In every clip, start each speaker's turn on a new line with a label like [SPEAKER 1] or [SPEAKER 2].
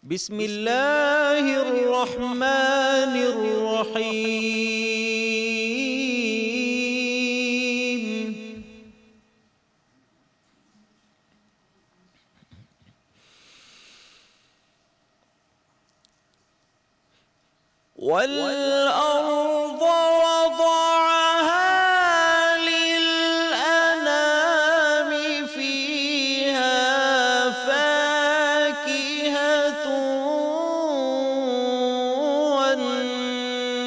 [SPEAKER 1] بسم اللہ الرحمن الرحیم والأرض وضعها للأنام فيها فاكهة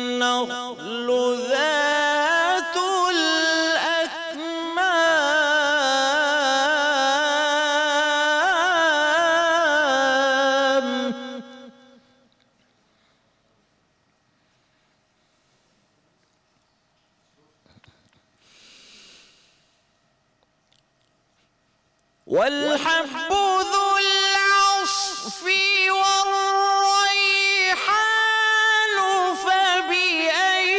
[SPEAKER 1] والنخل ذات الأكمام والحب ذو العصف والريحان فبأي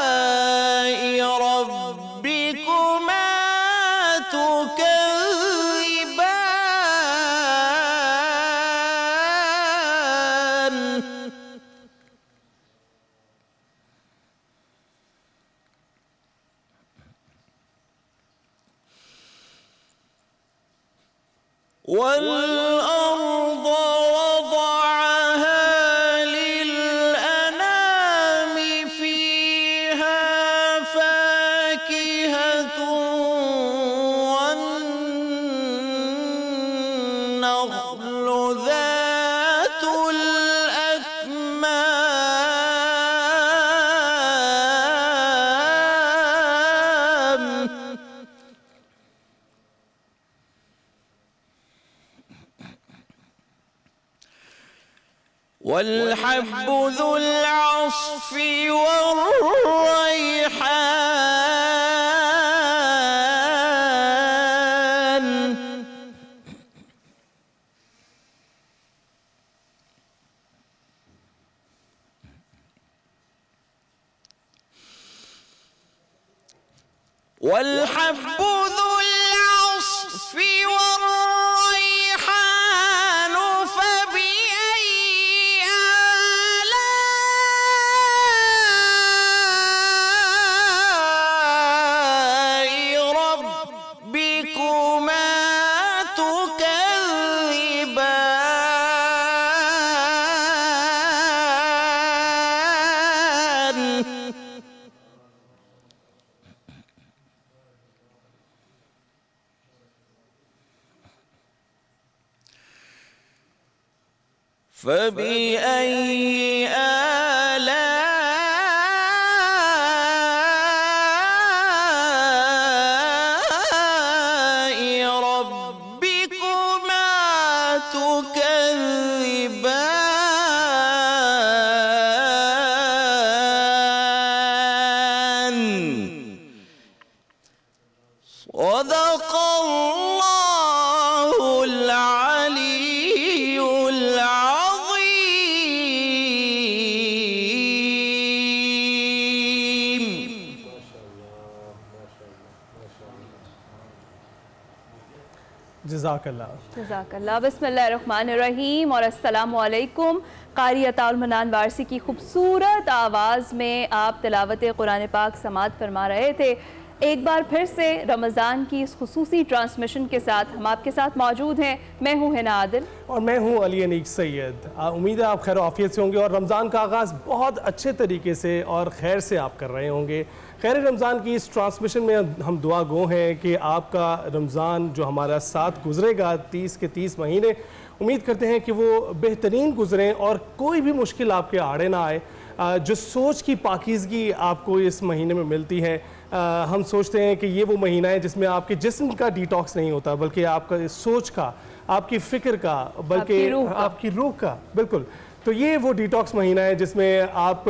[SPEAKER 1] آلاء ربكما تكذبان والأرض وضعها للأنام فيها فاكهة والنخل ذات الأكمام والحب ذو العصف والريحان والحب ذو العصف والريحان فبأي آلاء ربكما تكذبان فبأي آلاء ربكما تكذبان صدق الله العلي العظيم.
[SPEAKER 2] جزاک اللہ.
[SPEAKER 3] جزاک اللہ. بسم اللہ الرحمن الرحیم اور السلام علیکم. قاری عطاء المنان وارسی کی خوبصورت آواز میں آپ تلاوت قرآن پاک سماعت فرما رہے تھے. ایک بار پھر سے رمضان کی اس خصوصی ٹرانسمیشن کے ساتھ ہم آپ کے ساتھ موجود ہیں. میں ہوں ہنا عادل
[SPEAKER 2] اور میں ہوں علی انیق سید. امید ہے آپ خیر و عافیت سے ہوں گے اور رمضان کا آغاز بہت اچھے طریقے سے اور خیر سے آپ کر رہے ہوں گے. خیر رمضان کی اس ٹرانسمیشن میں ہم دعا گو ہیں کہ آپ کا رمضان جو ہمارا ساتھ گزرے گا 30 کے 30 مہینے، امید کرتے ہیں کہ وہ بہترین گزریں اور کوئی بھی مشکل آپ کے آڑے نہ آئے. جو سوچ کی پاکیزگی آپ کو اس مہینے میں ملتی ہے، ہم سوچتے ہیں کہ یہ وہ مہینہ ہے جس میں آپ کے جسم کا ڈیٹاکس نہیں ہوتا بلکہ آپ کا سوچ کا، آپ کی فکر کا، بلکہ آپ کی روح کا. بالکل. تو یہ وہ ڈیٹاکس مہینہ ہے جس میں آپ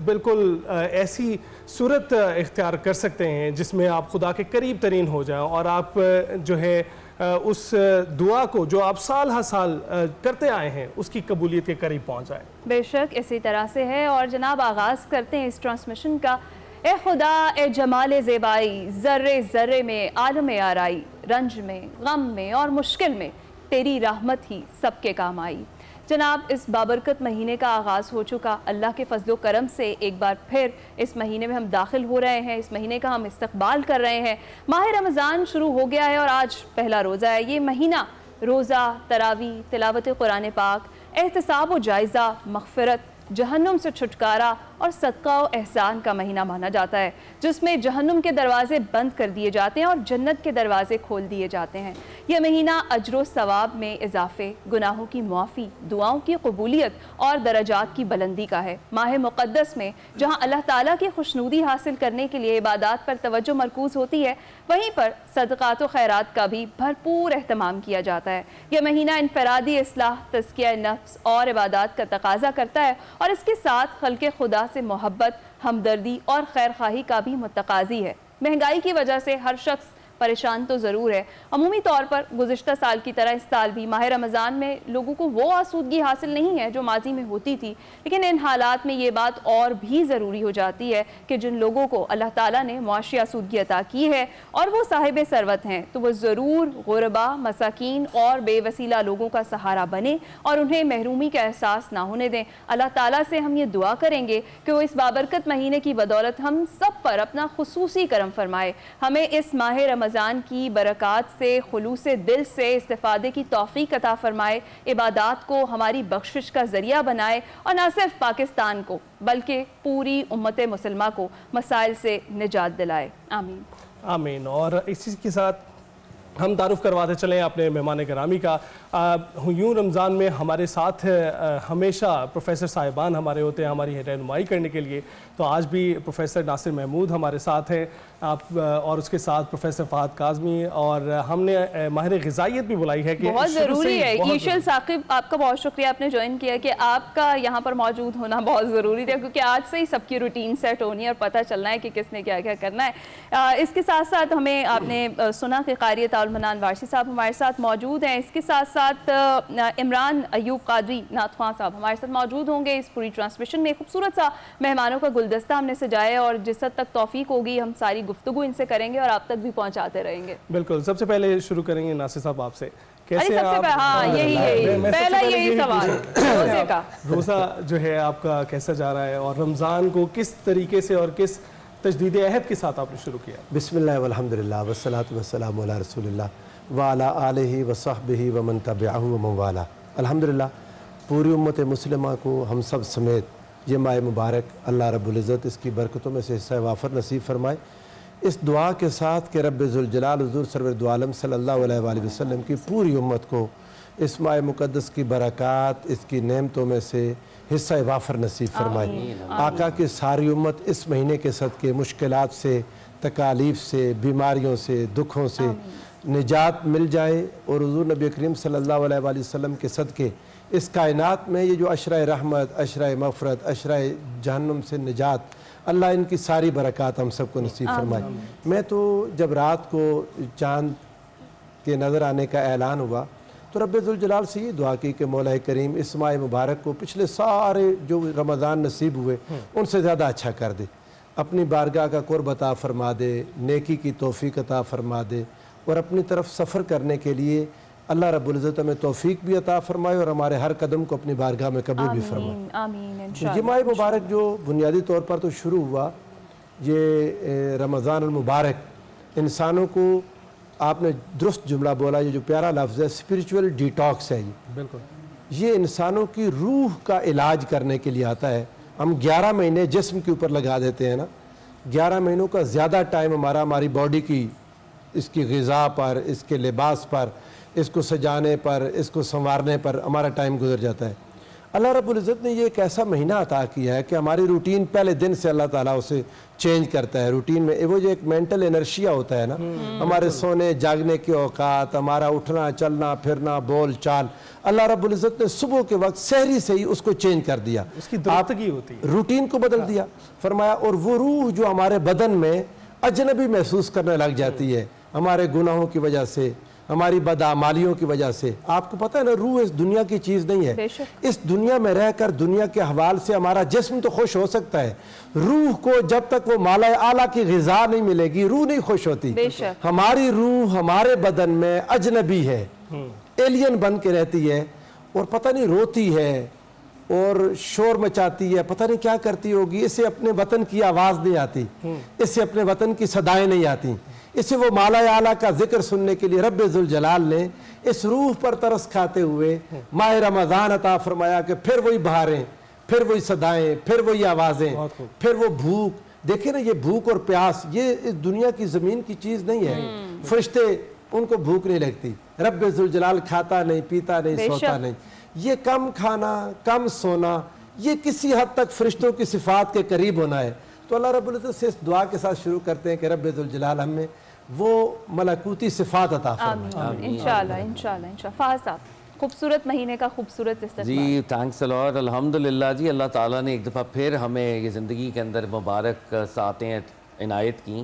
[SPEAKER 2] بالکل ایسی صورت اختیار کر سکتے ہیں جس میں آپ خدا کے قریب ترین ہو جائیں اور آپ جو ہے اس دعا کو جو آپ سال ہر سال کرتے آئے ہیں اس کی قبولیت کے قریب پہنچ جائیں.
[SPEAKER 3] بے شک اسی طرح سے ہے. اور جناب آغاز کرتے ہیں اس ٹرانسمیشن کا اے خدا اے جمال زیبائی، ذرے ذرے میں عالم آرائی، رنج میں غم میں اور مشکل میں تیری رحمت ہی سب کے کام آئی۔ جناب، اس بابرکت مہینے کا آغاز ہو چکا، اللہ کے فضل و کرم سے ایک بار پھر اس مہینے میں ہم داخل ہو رہے ہیں، اس مہینے کا ہم استقبال کر رہے ہیں۔ ماہ رمضان شروع ہو گیا ہے اور آج پہلا روزہ ہے۔ یہ مہینہ روزہ، تراویح، تلاوت قرآن پاک، احتساب و جائزہ، مغفرت، جہنم سے چھٹکارا اور صدقہ و احسان کا مہینہ مانا جاتا ہے، جس میں جہنم کے دروازے بند کر دیے جاتے ہیں اور جنت کے دروازے کھول دیے جاتے ہیں۔ یہ مہینہ اجر و ثواب میں اضافے، گناہوں کی معافی، دعاؤں کی قبولیت اور درجات کی بلندی کا ہے۔ ماہ مقدس میں جہاں اللہ تعالیٰ کی خوشنودی حاصل کرنے کے لیے عبادات پر توجہ مرکوز ہوتی ہے، وہیں پر صدقات و خیرات کا بھی بھرپور اہتمام کیا جاتا ہے۔ یہ مہینہ انفرادی اصلاح، تزکیہ نفس اور عبادات کا تقاضا کرتا ہے اور اس کے ساتھ خلق خدا سے محبت، ہمدردی اور خیرخواہی کا بھی متقاضی ہے۔ مہنگائی کی وجہ سے ہر شخص پریشان تو ضرور ہے۔ عمومی طور پر گزشتہ سال کی طرح اس سال بھی ماہ رمضان میں لوگوں کو وہ آسودگی حاصل نہیں ہے جو ماضی میں ہوتی تھی، لیکن ان حالات میں یہ بات اور بھی ضروری ہو جاتی ہے کہ جن لوگوں کو اللہ تعالیٰ نے معاشی آسودگی عطا کی ہے اور وہ صاحب ثروت ہیں تو وہ ضرور غربا، مساکین اور بے وسیلہ لوگوں کا سہارا بنے اور انہیں محرومی کا احساس نہ ہونے دیں۔ اللہ تعالیٰ سے ہم یہ دعا کریں گے کہ وہ اس بابرکت مہینے کی بدولت ہم سب پر اپنا خصوصی کرم فرمائے، ہمیں اس ماہ رمضان کی برکات سے خلوص دل سے استفادے کی توفیق عطا فرمائے، عبادات کو ہماری بخشش کا ذریعہ بنائے اور نہ صرف پاکستان کو بلکہ پوری امت مسلمہ کو مسائل سے نجات دلائے۔ آمین
[SPEAKER 2] آمین۔ اور اسی کے ساتھ ہم تعارف کرواتے چلیں اپنے مہمان گرامی کا۔ یوں رمضان میں ہمارے ساتھ ہمیشہ پروفیسر صاحبان ہمارے ہوتے ہیں ہماری رہنمائی کرنے کے لیے، تو آج بھی پروفیسر ناصر محمود ہمارے ساتھ ہیں آپ، اور اس کے ساتھ پروفیسر فہد کاظمی، اور ہم نے ماہر غذائیت بھی بلائی ہے کہ
[SPEAKER 3] بہت ضروری ہے۔ ایشل ثاقب، آپ کا بہت شکریہ، آپ نے جوائن کیا کہ آپ کا یہاں پر موجود ہونا بہت ضروری تھا، کیونکہ آج سے ہی سب کی روٹین سیٹ ہونی ہے اور پتہ چلنا ہے کہ کس نے کیا کیا کرنا ہے۔ اس کے ساتھ ساتھ ہمیں آپ نے سنا کہ قاری طاء المنان وارثی صاحب ہمارے ساتھ موجود ہیں، اس کے ساتھ ساتھ عمران ایوب قادری نعت خواں صاحب ہمارے ساتھ موجود ہوں گے۔ اس پوری ٹرانسمیشن میں خوبصورت سا مہمانوں کا گلدستہ ہم نے سجایا ہے اور جس حد تک توفیق ہوگی ہم ساری گفتگو ان سے کریں گے اور آپ تک بھی پہنچاتے رہیں گے۔
[SPEAKER 2] بالکل، سب سے پہلے شروع کریں گے ناصر صاحب آپ سے، کیسے آپ
[SPEAKER 3] یہی سوال روزے کا،
[SPEAKER 2] روزہ جو ہے آپ کا کیسا جا رہا ہے اور رمضان کو کس طریقے سے اور کس تجدید عہد کے ساتھ آپ نے شروع کیا؟
[SPEAKER 4] بسم اللہ والحمدللہ والصلاة والسلام علی رسول اللہ وعلی آلہ وصحبہ ومن تبعہ ومن والا۔ الحمدللہ پوری امت مسلمہ کو ہم سب سمیت یہ ماہ مبارک اللہ رب العزت اس کی برکتوں میں سے حصہ وافر نصیب فرمائے، اس دعا کے ساتھ کہ رب ذوالجلال حضور سرور دو عالم صلی اللہ علیہ وآلہ وسلم کی پوری امت کو اس ماہ مقدس کی برکات، اس کی نعمتوں میں سے حصہ وافر نصیب فرمائے۔ آقا کی ساری امت اس مہینے کے صدقے مشکلات سے، تکالیف سے، بیماریوں سے، دکھوں سے نجات مل جائے، اور حضور نبی کریم صلی اللہ علیہ وآلہ وسلم کے صدقے اس کائنات میں یہ جو عشرہ رحمت، عشرہ مغفرت، عشرہ جہنم سے نجات، اللہ ان کی ساری برکات ہم سب کو نصیب فرمائے۔ میں تو جب رات کو چاند کے نظر آنے کا اعلان ہوا تو رب ذوالجلال سے یہ دعا کی کہ مولا کریم اس ماہ مبارک کو پچھلے سارے جو رمضان نصیب ہوئے ان سے زیادہ اچھا کر دے، اپنی بارگاہ کا قرب عطا فرما دے، نیکی کی توفیق عطا فرما دے، اور اپنی طرف سفر کرنے کے لیے اللہ رب العزت ہمیں توفیق بھی عطا فرمائے اور ہمارے ہر قدم کو اپنی بارگاہ میں قبول بھی فرمائے۔
[SPEAKER 3] آمین انشاءاللہ۔
[SPEAKER 4] یہ ماہ مبارک جو بنیادی طور پر تو شروع ہوا، یہ رمضان المبارک انسانوں کو، آپ نے درست جملہ بولا، یہ جو پیارا لفظ ہے اسپریچول ڈیٹاکس ہے،
[SPEAKER 2] بالکل
[SPEAKER 4] یہ انسانوں کی روح کا علاج کرنے کے لیے آتا ہے۔ ہم 11 مہینے جسم کے اوپر لگا دیتے ہیں نا، 11 مہینوں کا زیادہ ٹائم ہماری باڈی کی، اس کی غذا پر، اس کے لباس پر، اس کو سجانے پر، اس کو سنوارنے پر ہمارا ٹائم گزر جاتا ہے۔ اللہ رب العزت نے یہ ایک ایسا مہینہ عطا کیا ہے کہ ہماری روٹین پہلے دن سے اللہ تعالیٰ اسے چینج کرتا ہے۔ روٹین میں وہ جو ایک مینٹل انرشیا ہوتا ہے نا، ہمارے سونے جاگنے کے اوقات، ہمارا اٹھنا چلنا پھرنا بول چال، اللہ رب العزت نے صبح کے وقت سحری سے ہی اس کو چینج کر دیا،
[SPEAKER 2] اس کی درستگی ہوتی ہے،
[SPEAKER 4] روٹین کو بدل دیا فرمایا۔ اور وہ روح جو ہمارے بدن میں اجنبی محسوس کرنے لگ جاتی ہے ہمارے گناہوں کی وجہ سے، ہماری بدعمالیوں کی وجہ سے. آپ کو پتہ ہے نا روح اس دنیا کی چیز نہیں ہے. اس دنیا میں رہ کر دنیا کے حوال سے ہمارا جسم تو خوش ہو سکتا ہے, روح کو جب تک وہ مالا اعلیٰ کی غذا نہیں ملے گی روح نہیں خوش ہوتی. ہماری روح ہمارے بدن میں اجنبی ہے, ایلین بن کے رہتی ہے, اور پتہ نہیں روتی ہے اور شور مچاتی ہے, پتہ نہیں کیا کرتی ہوگی. اسے اپنے وطن کی آواز نہیں آتی, اسے اپنے وطن کی صدائیں نہیں آتی. اسے وہ مالا اعلیٰ کا ذکر سننے کے لیے رب ذوالجلال نے اس روح پر ترس کھاتے ہوئے ماہ رمضان عطا فرمایا کہ پھر وہی بہاریں, پھر وہی صدائیں, پھر وہی آوازیں, پھر وہ بھوک. دیکھیں نا یہ بھوک اور پیاس یہ اس دنیا کی زمین کی چیز نہیں ہے. فرشتے ان کو بھوک نہیں لگتی, رب ذوالجلال کھاتا نہیں, پیتا نہیں, سوتا نہیں. یہ کم کھانا کم سونا یہ کسی حد تک فرشتوں کی صفات کے قریب ہونا ہے. تو اللہ رب العزت سے اس دعا کے ساتھ شروع کرتے ہیں کہ رب ذوالجلال ہمیں وہ ملکوتی صفات عطا فرمائے.
[SPEAKER 3] انشاءاللہ انشاءاللہ انشاءاللہ. فاض صاحب خوبصورت مہینے کا خوبصورت استقبال.
[SPEAKER 1] جی تھینکس الاٹ. الحمدللہ جی اللہ تعالیٰ نے ایک دفعہ پھر ہمیں یہ زندگی کے اندر مبارک ساعتیں عنایت کی,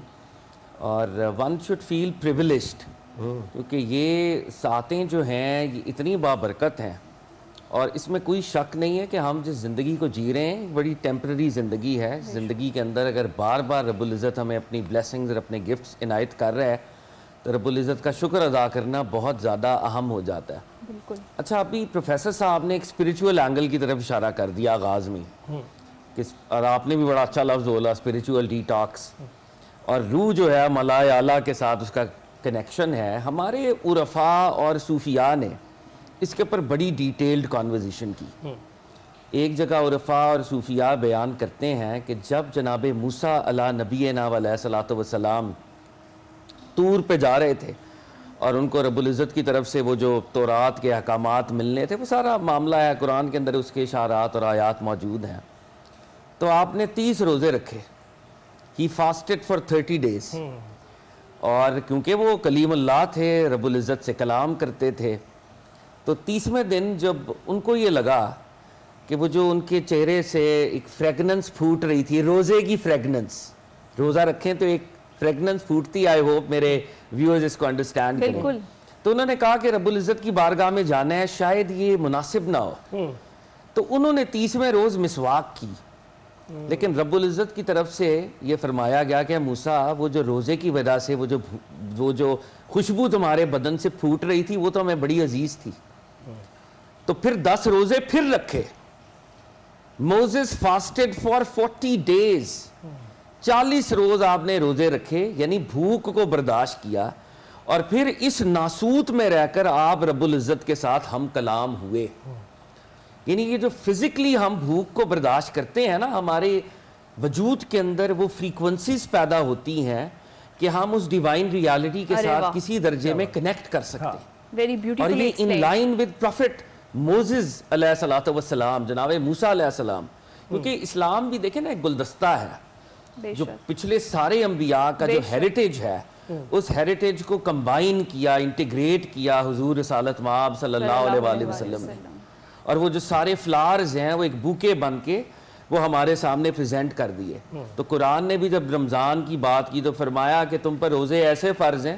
[SPEAKER 1] اور ون شوڈ فیل پریویلیجڈ کیونکہ یہ ساعتیں جو ہیں یہ اتنی بابرکت ہیں, اور اس میں کوئی شک نہیں ہے کہ ہم جس زندگی کو جی رہے ہیں بڑی ٹیمپرری زندگی ہے. زندگی کے اندر اگر بار بار رب العزت ہمیں اپنی بلیسنگز اور اپنے گفٹس عنایت کر رہا ہے تو رب العزت کا شکر ادا کرنا بہت زیادہ اہم ہو جاتا ہے.
[SPEAKER 3] بالکل.
[SPEAKER 1] اچھا ابھی پروفیسر صاحب نے ایک اسپریچول اینگل کی طرف اشارہ کر دیا آغاز میں, اور آپ نے بھی بڑا اچھا لفظ بولا اسپریچول ڈی ٹاکس, اور روح جو ہے ملائے اعلیٰ کے ساتھ اس کا کنیکشن ہے. ہمارے عرفاء اور صوفیاء نے اس کے اوپر بڑی ڈیٹیلڈ کانورزیشن کی. ایک جگہ عرفاء اور صوفیاء بیان کرتے ہیں کہ جب جناب موسیٰ علی نبینا علیہ الصلوۃ والسلام طور پہ جا رہے تھے اور ان کو رب العزت کی طرف سے وہ جو تورات کے احکامات ملنے تھے, وہ سارا معاملہ ہے قرآن کے اندر, اس کے اشارات اور آیات موجود ہیں. تو آپ نے 30 روزے رکھے, ہی فاسٹڈ فار 30 days, اور کیونکہ وہ کلیم اللہ تھے, رب العزت سے کلام کرتے تھے, تو 30ویں دن جب ان کو یہ لگا کہ وہ جو ان کے چہرے سے ایک فریگننس پھوٹ رہی تھی, روزے کی فریگننس, روزہ رکھیں تو ایک فریگننس پھوٹتی, آئی ہوپ میرے ویورز اس کو انڈرسٹینڈ کریں. تو انہوں نے کہا کہ رب العزت کی بارگاہ میں جانا ہے, شاید یہ مناسب نہ ہو. تو انہوں نے 30ویں روز مسواک کی, لیکن رب العزت کی طرف سے یہ فرمایا گیا کہ موسیٰ وہ جو روزے کی وجہ سے وہ جو خوشبو تمہارے بدن سے پھوٹ رہی تھی وہ تو ہمیں بڑی عزیز تھی. تو پھر 10 روزے پھر رکھے. موزس فاسٹڈ فار 40 days, 40 روز آپ نے روزے رکھے, یعنی بھوک کو برداشت کیا, اور پھر اس ناسوت میں رہ کر آپ رب العزت کے ساتھ ہم کلام ہوئے. یعنی یہ جو فزیکلی ہم بھوک کو برداشت کرتے ہیں نا, ہمارے وجود کے اندر وہ فریکوینسیز پیدا ہوتی ہیں کہ ہم اس ڈیوائن ریالٹی کے ساتھ کسی درجے میں کنیکٹ کر سکتے ہیں. اور یہ in line with prophet Moses علیہ الصلوۃ والسلام, جناب موسیٰ علیہ السلام, کیونکہ اسلام بھی دیکھیں نا ایک گلدستہ ہے جو پچھلے سارے انبیاء کا جو ہیریٹیج ہے, اس ہیریٹیج کو کمبائن کیا, انٹیگریٹ کیا حضور رسالت مآب صلی اللہ علیہ وآلہ وسلم نے, اور وہ جو سارے فلارز ہیں وہ ایک بوکے بن کے وہ ہمارے سامنے پریزنٹ کر دیے. تو قرآن نے بھی جب رمضان کی بات کی تو فرمایا کہ تم پر روزے ایسے فرض ہیں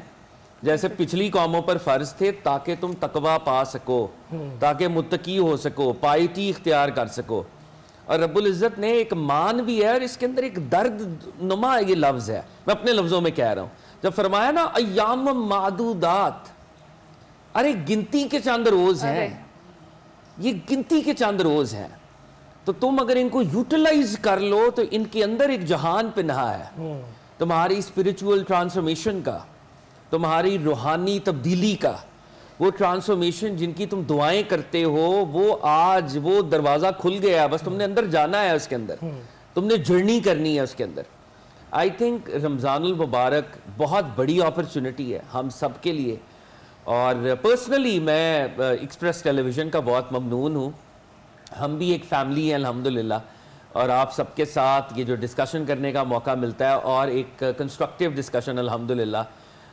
[SPEAKER 1] جیسے پچھلی قوموں پر فرض تھے, تاکہ تم تقوی پا سکو, تاکہ متقی ہو سکو, پائیٹی اختیار کر سکو. اور رب العزت نے ایک مان بھی ہے, اور اس کے اندر ایک درد نما یہ لفظ ہے, میں اپنے لفظوں میں کہہ رہا ہوں. جب فرمایا نا ایام معدودات, ارے گنتی کے چند روز ہیں, یہ گنتی کے چند روز ہیں, تو تم اگر ان کو یوٹیلائز کر لو تو ان کے اندر ایک جہان پنہا ہے, تمہاری اسپریچول ٹرانسفارمیشن کا, تمہاری روحانی تبدیلی کا. وہ ٹرانسفارمیشن جن کی تم دعائیں کرتے ہو وہ آج وہ دروازہ کھل گیا, بس تم نے اندر جانا ہے, اس کے اندر تم نے جرنی کرنی ہے اس کے اندر. آئی تھنک رمضان المبارک بہت بڑی اپرچونٹی ہے ہم سب کے لیے, اور پرسنلی میں ایکسپریس ٹیلی ویژن کا بہت ممنون ہوں. ہم بھی ایک فیملی ہیں الحمدللہ, اور آپ سب کے ساتھ یہ جو ڈسکشن کرنے کا موقع ملتا ہے, اور ایک کنسٹرکٹیو ڈسکشن الحمدللہ,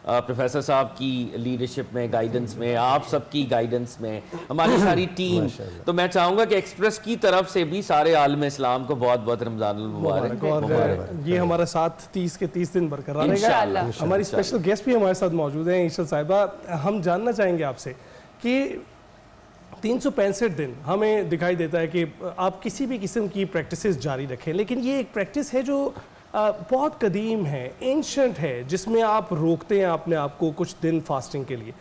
[SPEAKER 1] پروفیسر صاحب کی لیڈرشپ میں، گائیڈنس میں، آپ سب کی گائیڈنس میں، ہماری ساری ٹیم. تو میں چاہوں گا کہ ایکسپریس کی طرف سے بھی سارے عالم اسلام کو بہت بہت رمضان المبارک.
[SPEAKER 2] اور یہ ہمارا ساتھ 30 کے 30 دن برقرار رہے گا. ہماری اسپیشل گیسٹ بھی ہمارے ساتھ موجود ہیں عیشل صاحبہ. ہم جاننا چاہیں گے آپ سے کہ 365 دن ہمیں دکھائی دیتا ہے کہ آپ کسی بھی قسم کی پریکٹسز جاری رکھیں، لیکن یہ ایک پریکٹس ہے جو بہت قدیم ہے، اینشنٹ ہے، جس میں آپ روکتے ہیں اپنے آپ کو کچھ دن فاسٹنگ کے لیے.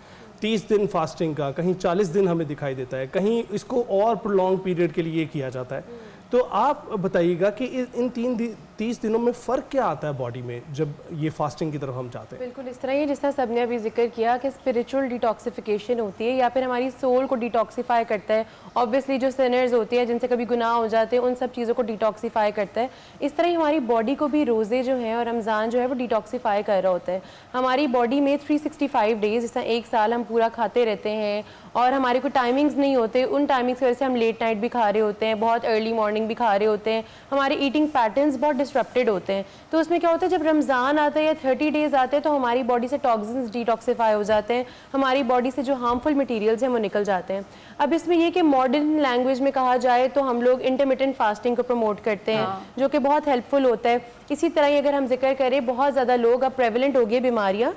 [SPEAKER 2] 30 دن فاسٹنگ کا، کہیں 40 دن ہمیں دکھائی دیتا ہے، کہیں اس کو اور پرولونگ پیریڈ کے لیے کیا جاتا ہے. تو آپ بتائیے گا کہ ان 30 دنوں میں فرق کیا آتا ہے باڈی میں جب یہ فاسٹنگ کی طرف ہم جاتے ہیں؟
[SPEAKER 5] بالکل اس طرح ہی جس طرح سب نے ابھی ذکر کیا کہ اسپریچول ڈیٹاکسیفیکیشن ہوتی ہے یا پھر ہماری سول کو ڈیٹاکسیفائی کرتا ہے. آبویسلی جو سینرز ہوتے ہیں جن سے کبھی گناہ ہو جاتے ہیں ان سب چیزوں کو ڈیٹاکسیفائی کرتا ہے. اس طرح ہی ہماری باڈی کو بھی روزے جو ہیں اور رمضان جو ہے وہ ڈیٹاکسیفائی کر رہا ہوتا ہے. ہماری باڈی میں 365 ڈیز جس طرح ایک سال ہم پورا کھاتے رہتے ہیں اور ہمارے کوئی ٹائمنگز نہیں ہوتے، ان ٹائمنگز کی وجہ سے ہم لیٹ نائٹ بھی کھا رہے ہوتے ہیں، بہت ارلی مارننگ بھی کھا رہے ہوتے ہیں، ہمارے ایٹنگ پیٹرنز بہت ڈسٹرپٹیڈ ہوتے ہیں. تو اس میں کیا ہوتا ہے جب رمضان آتا ہے یا 30 ڈیز آتے ہیں تو ہماری باڈی سے ٹاکسنز ڈیٹاکسیفائی ہو جاتے ہیں، ہماری باڈی سے جو ہارمفل مٹیریلز ہیں وہ نکل جاتے ہیں. اب اس میں یہ کہ ماڈرن لینگویج میں کہا جائے تو ہم لوگ انٹرمیٹنٹ فاسٹنگ کو پروموٹ کرتے ہیں جو کہ بہت ہیلپ فل ہوتا ہے. اسی طرح ہی اگر ہم ذکر کریں بہت زیادہ لوگ اب پریویلنٹ ہو گئی بیماریاں،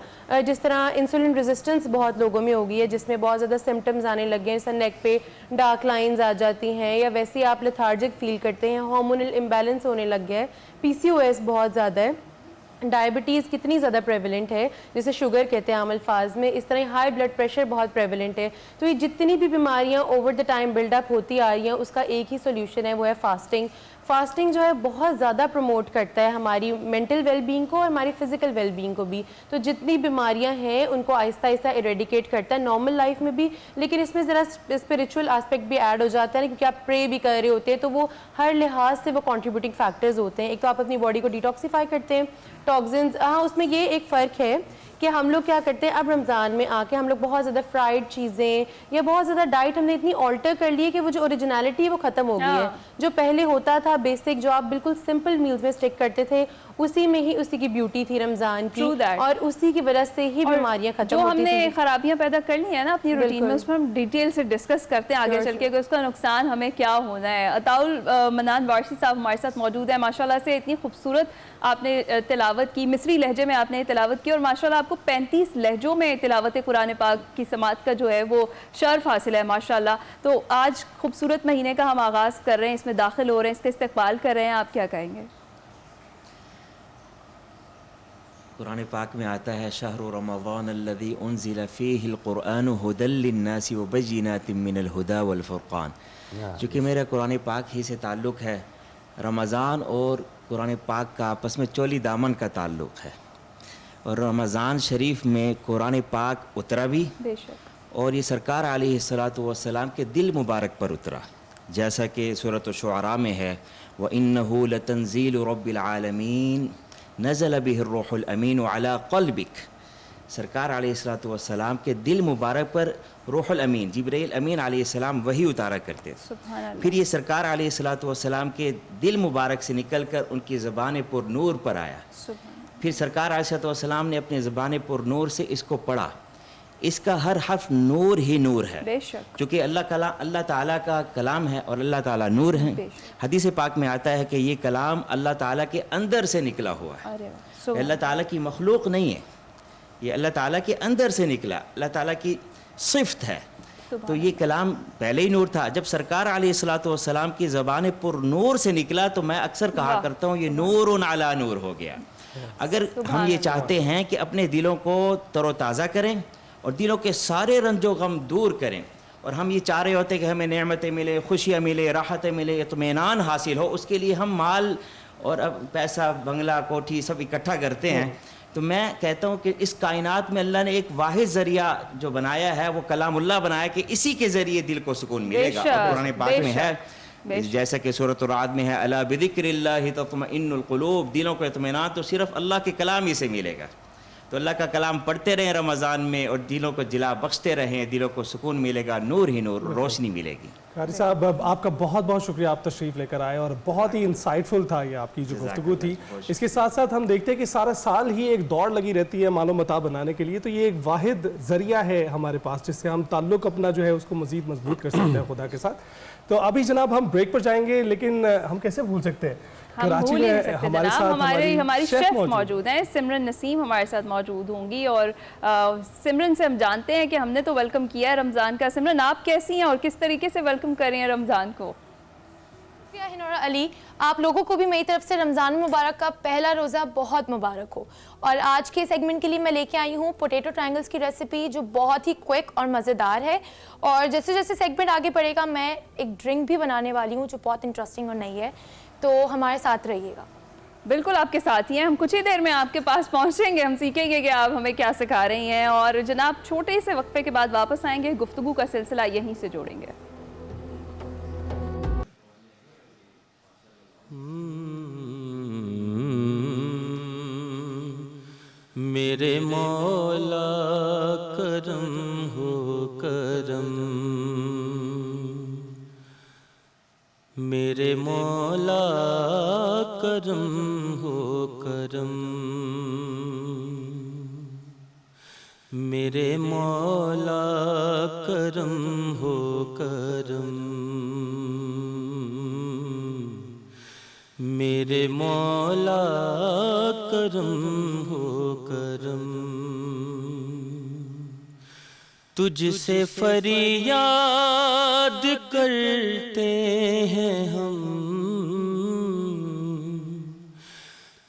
[SPEAKER 5] جس طرح انسولن ریزسٹنس بہت لوگوں میں ہو گئی ہے جس میں بہت زیادہ سمٹمز آنے لگ گئے ہیں، جیسے نیک پہ ڈارک لائنز آ جاتی ہیں یا ویسے ہی آپ لیتھارجک فیل کرتے ہیں، ہارمونل امبیلنس ہونے لگ گیا ہے، PCOS بہت زیادہ ہے، ڈائبٹیز کتنی زیادہ پریویلنٹ ہے جسے شوگر کہتے ہیں عام الفاظ میں، اس طرح ہائی بلڈ پریشر بہت پریویلنٹ ہے. تو یہ جتنی بھی بیماریاں over the time build up ہوتی آ رہی ہیں اس کا ایک ہی سولوشن ہے، وہ ہے فاسٹنگ. فاسٹنگ جو ہے بہت زیادہ پروموٹ کرتا ہے ہماری مینٹل ویل بینگ کو اور ہماری فزیکل ویل بینگ کو بھی. تو جتنی بیماریاں ہیں ان کو آہستہ آہستہ ایریڈیکیٹ کرتا ہے نارمل لائف میں بھی، لیکن اس میں ذرا اسپریچول آسپیکٹ بھی ایڈ ہو جاتا ہے کیونکہ آپ پرے بھی کر رہے ہوتے ہیں تو وہ ہر لحاظ سے وہ کنٹریبیوٹنگ فیکٹرز ہوتے ہیں. ایک تو آپ اپنی باڈی کو ڈیٹاکسیفائی کرتے ہیں ٹاکسنز. ہاں اس میں یہ ایک فرق ہے کہ ہم لوگ کیا کرتے ہیں اب رمضان میں آ کے ہم لوگ بہت زیادہ فرائیڈ چیزیں یا بہت زیادہ ڈائٹ ہم نے اتنی آلٹر کر لی ہے کہ وہ جو اوریجنالٹی ہے وہ ختم ہو گئی ہے. جو پہلے ہوتا تھا بیسک جو آپ بالکل سمپل میلز میں اسٹک کرتے تھے اسی میں ہی اسی کی بیوٹی تھی رمضان کی اور اسی کی وجہ سے ہی بیماریاں ختم ہوتی تھیں.
[SPEAKER 3] جو ہم نے خرابیاں پیدا کر لی ہیں نا اپنی روٹین میں اس میں ہم ڈیٹیل سے ڈسکس کرتے ہیں آگے چل کے کہ اس کا نقصان ہمیں کیا ہونا ہے. عطاء المنان وارثی صاحب ہمارے ساتھ موجود ہیں. ماشاءاللہ سے اتنی خوبصورت آپ نے تلاوت کی، مصری لہجے میں آپ نے تلاوت کی اور ماشاءاللہ آپ کو 35 لہجوں میں تلاوت قرآن پاک کی سماعت کا جو ہے وہ شرف حاصل ہے ماشاءاللہ. تو آج خوبصورت مہینے کا ہم آغاز کر رہے ہیں، اس میں داخل ہو رہے ہیں، اس کا استقبال کر رہے ہیں، آپ کیا کہیں گے؟
[SPEAKER 6] قرآن پاک میں آتا ہے شہر رمضان الذی انزل فیہ القرآن ھدی للناس وبینات من الہدی والفرقان. چونکہ میرا قرآن پاک ہی سے تعلق ہے، رمضان اور قرآن پاک کا آپس میں چولی دامن کا تعلق ہے، اور رمضان شریف میں قرآن پاک اترا بھی
[SPEAKER 3] بے شک، اور
[SPEAKER 6] یہ سرکار علیہ السلام کے دل مبارک پر اترا، جیسا کہ سورۃ الشعراء میں ہے وَإِنَّهُ لَتَنزِيلُ رَبِّ الْعَالَمِينَ نزل به الروح الامین علی قلبک. سرکار علیہ السلام کے دل مبارک پر روح الامین جبرائیل امین علیہ السلام وحی اتارا کرتے تھے. پھر یہ سرکار علیہ السلام کے دل مبارک سے نکل کر ان کی زبان پر نور پر آیا. پھر سرکار علیہ السلام نے اپنے زبان پر نور سے اس کو پڑھا. اس کا ہر حرف نور ہی نور ہے، چونکہ اللہ تعالیٰ کا کلام ہے اور اللہ تعالیٰ نور ہیں. حدیث پاک میں آتا ہے کہ یہ کلام اللہ تعالیٰ کے اندر سے نکلا ہوا ہے، اللہ تعالیٰ کی مخلوق نہیں ہے، یہ اللہ تعالیٰ کے اندر سے نکلا، اللہ تعالیٰ کی صفت ہے. تو یہ کلام پہلے ہی نور تھا. جب سرکار علیہ السلام کی زبان پر نور سے نکلا تو میں اکثر کہا کرتا ہوں یہ نور علی نور ہو گیا. اگر ہم یہ چاہتے ہیں کہ اپنے دلوں کو تر و تازہ کریں اور دلوں کے سارے رنج و غم دور کریں، اور ہم یہ چاہ رہے ہوتے کہ ہمیں نعمتیں ملے، خوشیاں ملے، راحتیں ملے، اطمینان حاصل ہو، اس کے لیے ہم مال اور اب پیسہ، بنگلہ، کوٹھی سب اکٹھا کرتے ہیں. تو میں کہتا ہوں کہ اس کائنات میں اللہ نے ایک واحد ذریعہ جو بنایا ہے وہ کلام اللہ بنایا کہ اسی کے ذریعے دل کو سکون ملے گا. اور قرآن پاک میں ہے جیسا کہ سورۃ الرعد میں ہے الا بذکر اللہ تطمئن القلوب، دلوں کو اطمینان تو صرف اللہ کے کلام ہی سے ملے گا. تو اللہ کا کلام پڑھتے رہیں رمضان میں اور دلوں کو جلا بخشتے رہیں, دلوں کو سکون ملے گا, نور ہی نور, روشنی ملے گی.
[SPEAKER 2] قاری صاحب آپ کا بہت بہت شکریہ, آپ تشریف لے کر آئے اور بہت ہی انسائٹفل تھا یہ آپ کی جو گفتگو تھی. اس کے ساتھ ساتھ ہم دیکھتے ہیں کہ سارا سال ہی ایک دوڑ لگی رہتی ہے مال و متاع بنانے کے لیے, تو یہ ایک واحد ذریعہ ہے ہمارے پاس جس سے ہم تعلق اپنا جو ہے اس کو مزید مضبوط کر سکتے ہیں خدا کے ساتھ. تو ابھی جناب ہم بریک پر جائیں گے, لیکن ہم کیسے بھول سکتے ہیں کراچی میں ہمارے ساتھ
[SPEAKER 3] ہماری شیف موجود ہیں, سمرن نسیم ہمارے ساتھ موجود ہوں گی, اور سمرن سے ہم جانتے ہیں کہ ہم نے تو ویلکم کیا ہے رمضان کا. سمرن آپ کیسی ہیں اور کس طریقے سے ویلکم کر رہی ہیں رمضان کو؟
[SPEAKER 7] ہنورہ علی, آپ لوگوں کو بھی میری طرف سے رمضان مبارک کا پہلا روزہ بہت مبارک ہو. اور آج کے سیگمنٹ کے لیے میں لے کے آئی ہوں پوٹیٹو ٹرائنگلز کی ریسیپی جو بہت ہی کوئک اور مزیدار ہے. اور جیسے جیسے سیگمنٹ آگے بڑھے گا میں ایک ڈرنک بھی بنانے والی ہوں جو بہت انٹرسٹنگ اور نئی ہے, تو ہمارے ساتھ رہیے گا.
[SPEAKER 3] بالکل آپ کے ساتھ ہی ہیں, ہم کچھ ہی دیر میں آپ کے پاس پہنچیں گے, ہم سیکھیں گے کہ آپ ہمیں کیا سکھا رہی ہیں. اور جناب چھوٹے سے وقفے کے بعد واپس آئیں گے, گفتگو کا سلسلہ یہیں سے جوڑیں گے.
[SPEAKER 8] میرے مولا کرم ہو کرم, میرے مولا کرم ہو کرم, میرے مولا کرم ہو کرم, میرے مولا کرم ہو کرم. تجھ سے فریاد کرتے ہیں ہم,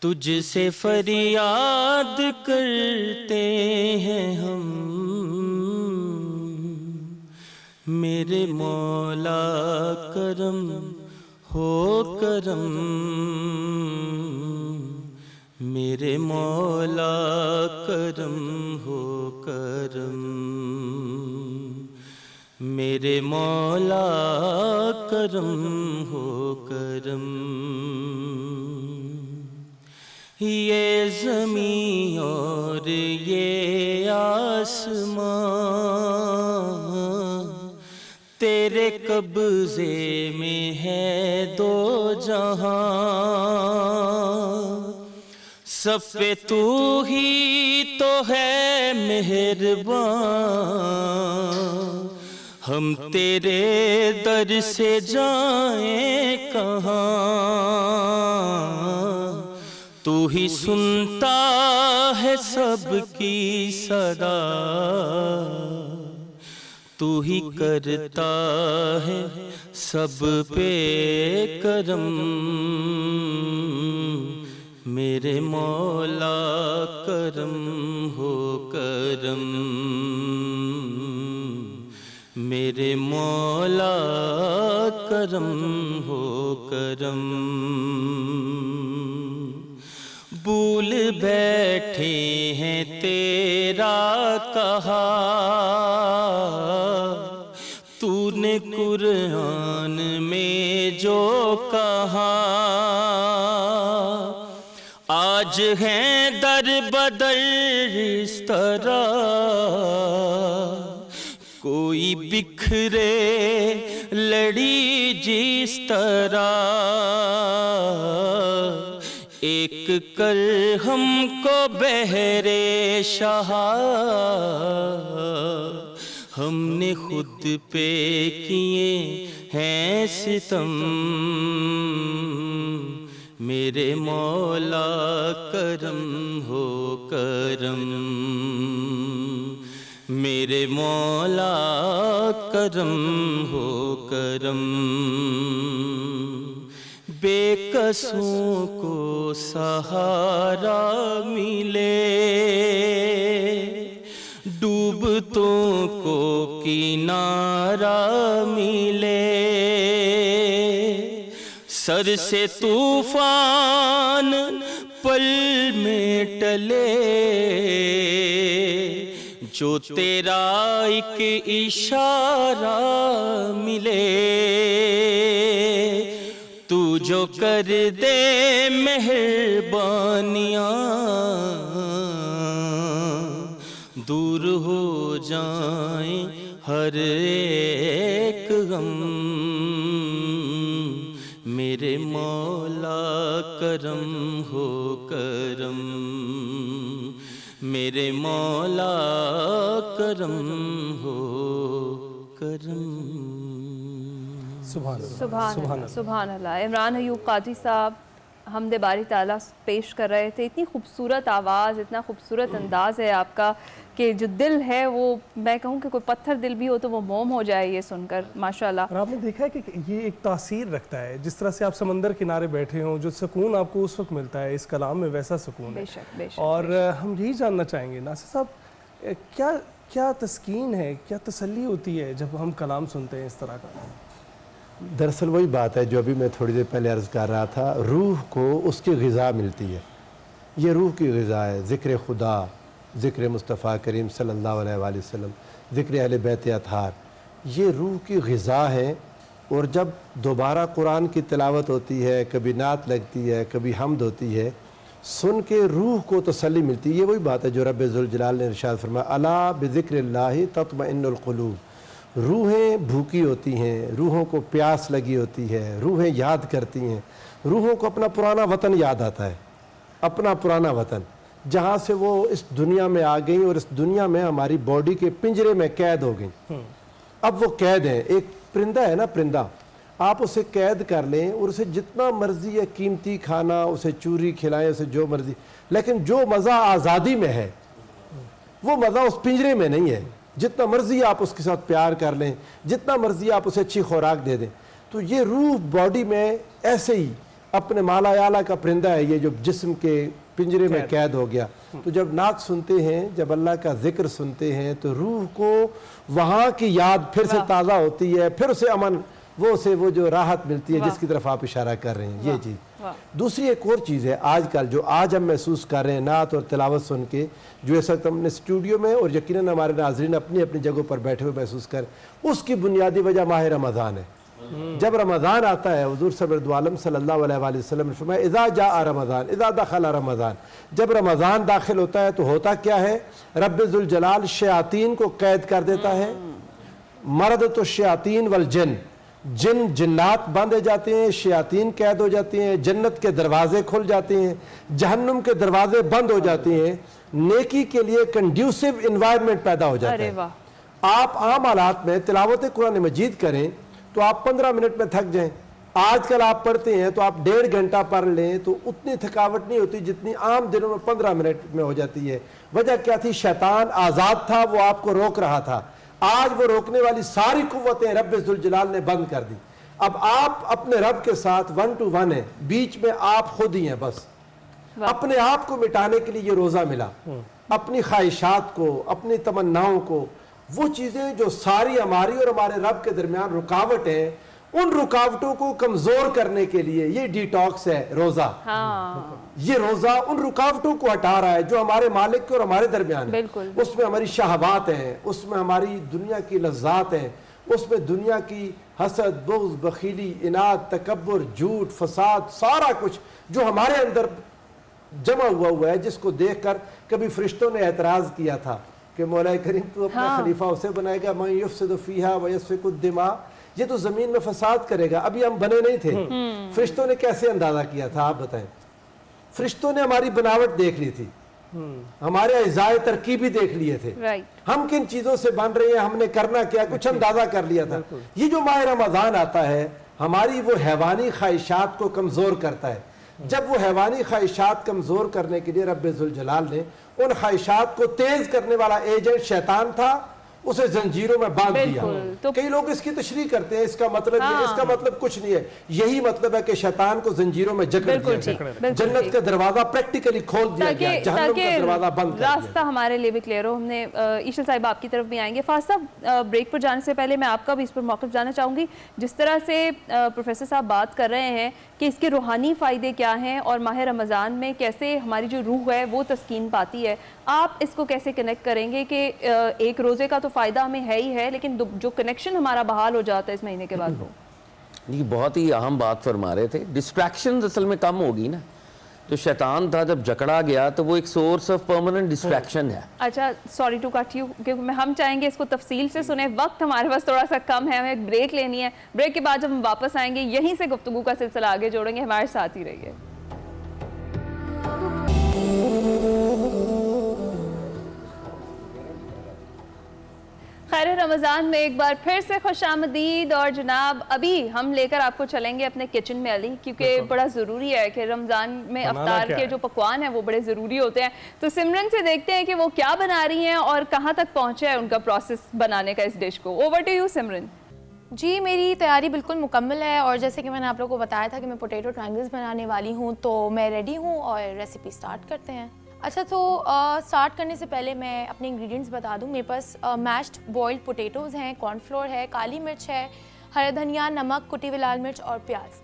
[SPEAKER 8] تجھ سے فریاد کرتے ہیں ہم, میرے مولا کرم ہو کرم, میرے مولا کرم ہو کرم, میرے مولا کرم ہو کرم. یہ زمین اور یہ آسمان تیرے قبضے میں ہے دو جہاں, سب پہ تو ہی تو ہے مہربان, ہم تیرے در سے جائیں کہاں, تو ہی سنتا ہے سب کی صدا, تو ہی کرتا ہے سب پہ کرم, میرے مولا کرم ہو کرم, میرے مولا کرم ہو کرم. بھول بیٹھے ہیں تیرا کہا تو نے قرآن میں جو کہا, آج ہیں در بدر اس طرح کوئی بکھرے لڑی جس طرح, ایک کر ہم کو بہرے شاہ, ہم نے خود پہ کیے ہیں ستم, میرے مولا کرم ہو کرم, میرے مولا کرم ہو کرم. بے کسوں کو سہارا ملے, ڈوبتوں کو کنارہ ملے, سر سے طوفان پل میں ٹلے, جو تیرا ایک اشارہ ملے, تو جو کر دے مہربانیاں ہو جائیں ہر ایک غم، میرے مولا کرم ہو کرم، میرے مولا کرم ہو کرم۔
[SPEAKER 3] سبحان اللہ۔ عمران ایوب قادری صاحب حمد باری تعالیٰ پیش کر رہے تھے، اتنی خوبصورت آواز، اتنا خوبصورت انداز ہے آپ کا کہ جو دل ہے وہ، میں کہوں کہ کوئی پتھر دل بھی ہو تو وہ موم ہو جائے یہ سن کر، ماشاءاللہ۔
[SPEAKER 2] اور آپ نے دیکھا ہے کہ یہ ایک تاثیر رکھتا ہے، جس طرح سے آپ سمندر کنارے بیٹھے ہوں، جو سکون آپ کو اس وقت ملتا ہے، اس کلام میں ویسا سکون ہے۔
[SPEAKER 3] بے شک بے شک۔
[SPEAKER 2] اور ہم یہی جاننا چاہیں گے ناصر صاحب، کیا تسکین ہے، کیا تسلی ہوتی ہے جب ہم کلام سنتے ہیں اس طرح کا؟
[SPEAKER 4] دراصل وہی بات ہے جو ابھی میں تھوڑی دیر پہلے عرض کر رہا تھا، روح کو اس کی غذا ملتی ہے، یہ روح کی غذا ہے، ذکر خدا، ذکر مصطفیٰ کریم صلی اللہ علیہ وآلہ وسلم، ذکر اہل بیت اطہار، یہ روح کی غذا ہے۔ اور جب دوبارہ قرآن کی تلاوت ہوتی ہے، کبھی نعت لگتی ہے، کبھی حمد ہوتی ہے، سن کے روح کو تسلی ملتی ہے۔ یہ وہی بات ہے جو رب ذوالجلال نے ارشاد فرمایا، الا بذکر اللہ تطمئن القلوب۔ روحیں بھوکی ہوتی ہیں، روحوں کو پیاس لگی ہوتی ہے، روحیں یاد کرتی ہیں، روحوں کو اپنا پرانا وطن یاد آتا ہے، اپنا پرانا وطن جہاں سے وہ اس دنیا میں آ گئیں اور اس دنیا میں ہماری باڈی کے پنجرے میں قید ہو گئیں۔ اب وہ قید ہیں، ایک پرندہ ہے نا، پرندہ، آپ اسے قید کر لیں اور اسے جتنا مرضی ہے قیمتی کھانا، اسے چوری کھلائیں، اسے جو مرضی، لیکن جو مزہ آزادی میں ہے وہ مزہ اس پنجرے میں نہیں ہے۔ جتنا مرضی آپ اس کے ساتھ پیار کر لیں، جتنا مرضی آپ اسے اچھی خوراک دے دیں، تو یہ روح باڈی میں ایسے ہی اپنے مالا اعلیٰ کا پرندہ ہے، یہ جو جسم کے پنجرے میں قید ہو گیا۔ تو جب نعت سنتے ہیں، جب اللہ کا ذکر سنتے ہیں، تو روح کو وہاں کی یاد پھر سے تازہ ہوتی ہے، پھر اسے امن، وہ جو راحت ملتی ہے جس کی طرف آپ اشارہ کر رہے ہیں، یہ چیز۔ دوسری ایک اور چیز ہے آج کل جو آج ہم محسوس کر رہے ہیں نعت اور تلاوت سن کے، جو اس وقت ہم نے اسٹوڈیو میں اور یقیناً ہمارے ناظرین اپنی اپنی جگہوں پر بیٹھے ہوئے محسوس کر، اس کی بنیادی وجہ ماہ رمضان ہے۔ جب رمضان آتا ہے، حضور صلی عالم صلی اللہ علیہ وآلہ وسلم نے فرمایا اذا جاء رمضان اذا دخل رمضان، جب رمضان داخل ہوتا ہے تو ہوتا کیا ہے؟ رب ذوالجلال شیاطین کو قید کر دیتا ہے، مردۃ الشیاطین والجن، جنات باندھے جاتے ہیں، شیاطین قید ہو جاتے ہیں، جنت کے دروازے کھل جاتے ہیں، جہنم کے دروازے بند ہو جاتے ہیں، نیکی کے لیے کنڈیوسو انوائرمنٹ پیدا ہو جاتا ہے۔ آپ عام حالات میں تلاوت قرآن مجید کریں تو آپ 15 منٹ میں تھک جائیں، آج کل آپ پڑھتے ہیں تو آپ 1.5 گھنٹہ پڑھ لیں تو اتنی تھکاوٹ نہیں ہوتی جتنی عام دنوں میں 15 منٹ میں ہو جاتی ہے۔ وجہ کیا تھی؟ شیطان آزاد تھا، وہ آپ کو روک رہا تھا۔ آج وہ روکنے والی ساری قوتیں رب ذوالجلال نے بند کر دی۔ اب آپ اپنے رب کے ساتھ 1 to 1 ہیں، بیچ میں آپ خود ہی ہیں، بس اپنے آپ کو مٹانے کے لیے یہ روزہ ملا، اپنی خواہشات کو، اپنی تمناؤں کو، وہ چیزیں جو ساری ہماری اور ہمارے رب کے درمیان رکاوٹ ہیں، ان رکاوٹوں کو کمزور کرنے کے لیے یہ ڈیٹاکس ہے روزہ۔ یہ روزہ ان رکاوٹوں کو ہٹا رہا ہے جو ہمارے مالک کے اور ہمارے درمیان ہے۔ اس میں ہماری شہوات ہیں، اس میں ہماری دنیا کی لذات ہیں، اس میں دنیا کی حسد، بغض، بخیلی، اناد، تکبر، جھوٹ، فساد، سارا کچھ جو ہمارے اندر جمع ہوا ہے، جس کو دیکھ کر کبھی فرشتوں نے اعتراض کیا تھا کہ مولا کریم تو اپنا خلیفہ اسے بنائے گا من یفسد فیہا ویسفک الدماء، یہ تو زمین میں فساد کرے گا۔ ابھی ہم بنے نہیں تھے، فرشتوں نے کیسے اندازہ کیا تھا آپ بتائیں؟ فرشتوں نے ہماری بناوٹ دیکھ لی تھی، ہمارے اجزائے ترکیبی دیکھ لیے تھے، ہم کن چیزوں سے بن رہے ہیں، ہم نے کرنا کیا، کچھ اندازہ کر لیا تھا۔ یہ جو ماہ رمضان آتا ہے ہماری وہ حیوانی خواہشات کو کمزور کرتا ہے۔ جب وہ حیوانی خواہشات کمزور کرنے کے لیے رب ذوالجلال نے ان خواہشات کو تیز کرنے والا ایجنٹ شیطان تھا، اسے زنجیروں میں باندھ دیا۔ کئی لوگ اس کی تشریح کرتے ہیں، اس کا مطلب یہ، اس کا مطلب کچھ نہیں ہے، یہی مطلب ہے کہ شیطان کو زنجیروں میں جکڑ دیا گیا، جنت کا دروازہ پریکٹیکلی کھول دیا گیا، جہنم کا دروازہ بند کر دیا۔
[SPEAKER 3] راستہ ہمارے لیے بھی کلیئر ہو۔ ہم نے ایشل صاحب آپ کی طرف بھی آئیں گے، فاضل صاحب بریک پر جانے سے پہلے میں آپ کا بھی اس پر موقف جاننا چاہوں گی۔ جس طرح سے پروفیسر صاحب بات کر رہے ہیں کہ اس کے روحانی فائدے کیا ہیں اور ماہ رمضان میں کیسے ہماری جو روح ہے وہ تسکین پاتی ہے، آپ اس کو کیسے کنیکٹ کریں گے کہ ایک روزے کا تو فائدہ ہمیں ہے ہی ہے، لیکن جو کنیکشن ہمارا بحال ہو جاتا ہے اس مہینے کے بعد وہ؟
[SPEAKER 1] یہ بہت ہی اہم بات فرما رہے تھے، ڈسٹریکشنز اصل میں کم ہوگی نا تو شیطان تھا جب جکڑا گیا تو وہ ایک سورس آف پرماننٹ ڈسٹریکشن ہے.
[SPEAKER 3] اچھا سوری ٹو کٹ یو کیونکہ ہم چاہیں گے اس کو تفصیل سے سنیں, وقت ہمارے پاس تھوڑا سا کم ہے, ہمیں ایک بریک لینی ہے. بریک کے بعد جب ہم واپس آئیں گے یہیں سے گفتگو کا سلسلہ آگے جوڑیں گے, ہمارے ساتھ ہی رہیے. خیر رمضان میں ایک بار پھر سے خوش آمدید. اور جناب ابھی ہم لے کر آپ کو چلیں گے اپنے کچن میں علی, کیونکہ بڑا ضروری ہے کہ رمضان میں افطار کے جو پکوان ہیں وہ بڑے ضروری ہوتے ہیں. تو سمرن سے دیکھتے ہیں کہ وہ کیا بنا رہی ہیں اور کہاں تک پہنچا ہے ان کا پروسیس بنانے کا اس ڈش کو. اوور ٹو یو سمرن.
[SPEAKER 7] جی میری تیاری بالکل مکمل ہے, اور جیسے کہ میں نے آپ لوگوں کو بتایا تھا کہ میں پوٹیٹو ٹرائنگلز بنانے والی ہوں, تو میں ریڈی ہوں اور ریسیپی سٹارٹ کرتے ہیں. اچھا تو سٹارٹ کرنے سے پہلے میں اپنے انگریڈینٹس بتا دوں. میرے پاس میشڈ بوائلڈ پوٹیٹوز ہیں, کارن فلور ہے, کالی مرچ ہے, ہرا دھنیا, نمک, کٹی ہوئی لال مرچ اور پیاز.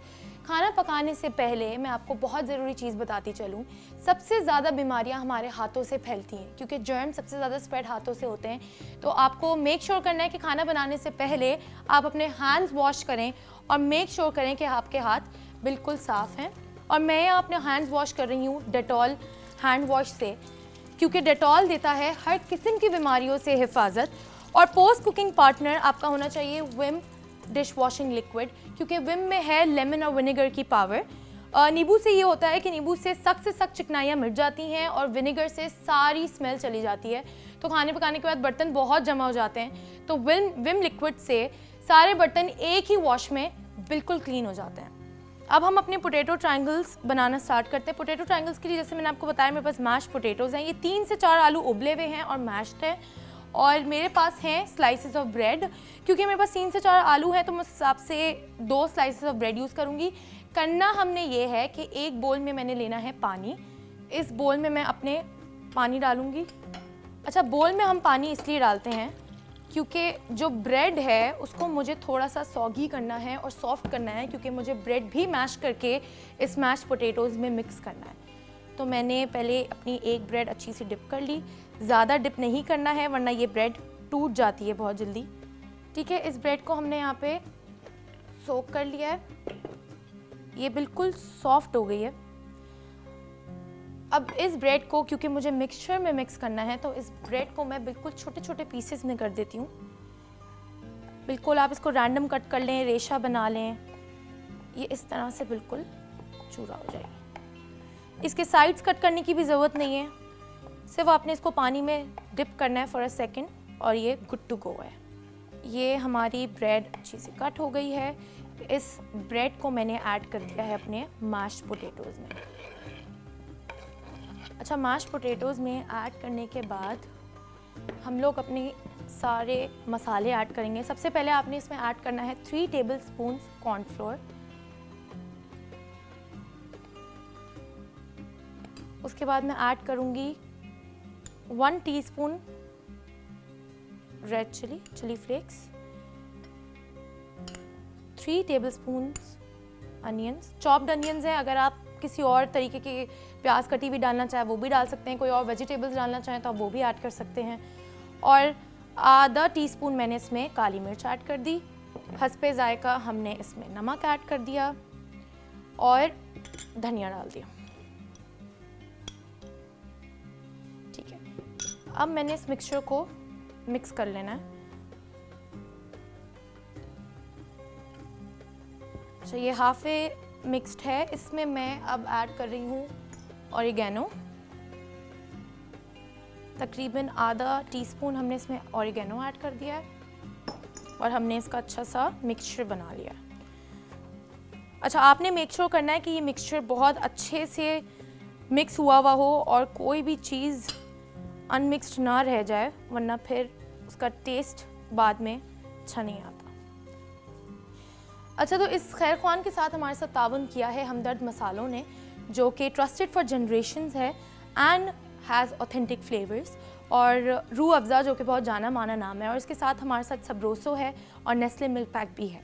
[SPEAKER 7] کھانا پکانے سے پہلے میں آپ کو بہت ضروری چیز بتاتی چلوں. سب سے زیادہ بیماریاں ہمارے ہاتھوں سے پھیلتی ہیں کیونکہ جرم سب سے زیادہ اسپریڈ ہاتھوں سے ہوتے ہیں. تو آپ کو میک شیور کرنا ہے کہ کھانا بنانے سے پہلے آپ اپنے ہینڈز واش کریں اور میک شیور کریں کہ آپ کے ہاتھ بالکل صاف ہیں. اور میں یہاں اپنے ہینڈز واش کر رہی ہوں ڈیٹول ہینڈ واش سے, کیونکہ ڈیٹول دیتا ہے ہر قسم کی بیماریوں سے حفاظت. اور پوسٹ کوکنگ پارٹنر آپ کا ہونا چاہیے وم ڈش واشنگ لکوڈ, کیونکہ وم میں ہے لیمن اور ونیگر کی پاور. نیبو سے یہ ہوتا ہے کہ نیبو سے سخت چکنائیاں مٹ جاتی ہیں اور ونیگر سے ساری اسمیل چلی جاتی ہے, تو کھانے پکانے کے بعد برتن بہت جمع ہو جاتے ہیں. تو وم لکوڈ سے سارے برتن ایک ہی واش میں بالکل کلین ہو جاتے ہیں. اب ہم اپنے پوٹیٹو ٹرائنگلز بنانا سٹارٹ کرتے ہیں. پوٹیٹو ٹرائنگلز کے لیے جیسے میں نے آپ کو بتایا میرے پاس میش پوٹیٹوز ہیں. یہ 3 سے 4 آلو ابلے ہوئے ہیں اور میشڈ ہیں, اور میرے پاس ہیں سلائسز آف بریڈ. کیونکہ میرے پاس 3 سے 4 آلو ہیں تو میں اس حساب سے 2 سلائسز آف بریڈ یوز کروں گی. کرنا ہم نے یہ ہے کہ ایک بول میں نے لینا ہے پانی. اس بول میں اپنے پانی ڈالوں گی. اچھا بول میں ہم پانی اس لیے ڈالتے ہیں کیونکہ جو بریڈ ہے اس کو مجھے تھوڑا سا سوگی کرنا ہے اور سافٹ کرنا ہے, کیونکہ مجھے بریڈ بھی میش کر کے اس میش پوٹیٹوز میں مکس کرنا ہے. تو میں نے پہلے اپنی ایک بریڈ اچھی سی ڈپ کر لی. زیادہ ڈپ نہیں کرنا ہے ورنہ یہ بریڈ ٹوٹ جاتی ہے بہت جلدی. ٹھیک ہے, اس بریڈ کو ہم نے یہاں پہ سوک کر لیا ہے, یہ بالکل سافٹ ہو گئی ہے. اب اس بریڈ کو کیونکہ مجھے مکسچر میں مکس کرنا ہے تو اس بریڈ کو میں بالکل چھوٹے چھوٹے پیسز میں کر دیتی ہوں. بالکل آپ اس کو رینڈم کٹ کر لیں, ریشہ بنا لیں, یہ اس طرح سے بالکل چورا ہو جائے گی. اس کے سائڈز کٹ کرنے کی بھی ضرورت نہیں ہے, صرف آپ نے اس کو پانی میں ڈپ کرنا ہے فار اے سیکنڈ اور یہ گڈ ٹو گو ہے. یہ ہماری بریڈ اچھی سی کٹ ہو گئی ہے. اس بریڈ کو میں نے ایڈ کر دیا ہے اپنے میش پوٹیٹوز میں. اچھا میش پوٹیٹوز میں ایڈ کرنے کے بعد ہم لوگ اپنے سارے مسالے ایڈ کریں گے. سب سے پہلے آپ نے اس میں ایڈ کرنا ہے 3 ٹیبل اسپونس کارن فلور. اس کے بعد میں ایڈ کروں گی 1 teaspoon red chilli flakes, 3 tablespoons onions, chopped onions ہیں. اگر آپ کسی اور طریقے کی پیاز کٹی ہوئی ڈالنا چاہیں وہ بھی ڈال سکتے ہیں, کوئی اور ویجیٹیبلز ڈالنا چاہیں تو آپ وہ بھی ایڈ کر سکتے ہیں. اور آدھا ٹی اسپون میں نے اس میں کالی مرچ ایڈ کر دی. حسب ذائقہ ہم نے اس میں نمک ایڈ کر دیا اور دھنیا ڈال دیا. ٹھیک ہے, اب میں نے اس مکسچر کو مکس کر لینا ہے. اچھا یہ ہاف اے مکسڈ ہے. اس میں میں اب ایڈ کر رہی ہوں اوریگینو. تقریباً آدھا ٹی اسپون ہم نے اس میں اوریگینو ایڈ کر دیا ہے اور ہم نے اس کا اچھا سا مکسچر بنا لیا ہے. اچھا آپ نے میک شیور کرنا ہے کہ یہ مکسچر بہت اچھے سے مکس ہوا ہو اور کوئی بھی چیز ان مکسڈ نہ رہ جائے, ورنہ پھر اس کا ٹیسٹ بعد میں اچھا نہیں آتا. اچھا تو اس خیر خوان کے ساتھ ہمارے ساتھ تعاون کیا ہے ہمدرد مسالوں نے, جو کہ ٹرسٹڈ فار جنریشنز ہے اینڈ ہیز اوتھینٹک فلیورز, اور روح افزا جو کہ بہت جانا مانا نام ہے, اور اس کے ساتھ ہمارے ساتھ سبروسو ہے اور نیسلے ملک پیک بھی ہے.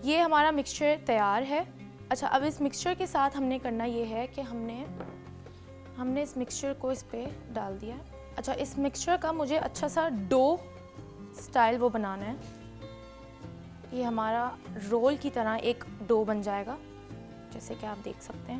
[SPEAKER 7] یہ ہمارا مکسچر تیار ہے. اچھا اب اس مکسچر کے ساتھ ہم نے کرنا یہ ہے کہ ہم نے اس مکسچر کو اس پہ ڈال دیا ہے. اچھا اس مکسچر کا مجھے اچھا سا ڈو سٹائل وہ بنانا ہے. یہ ہمارا رول کی طرح ایک ڈو بن جائے گا جیسے کہ آپ دیکھ سکتے ہیں.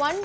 [SPEAKER 7] 1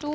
[SPEAKER 7] 2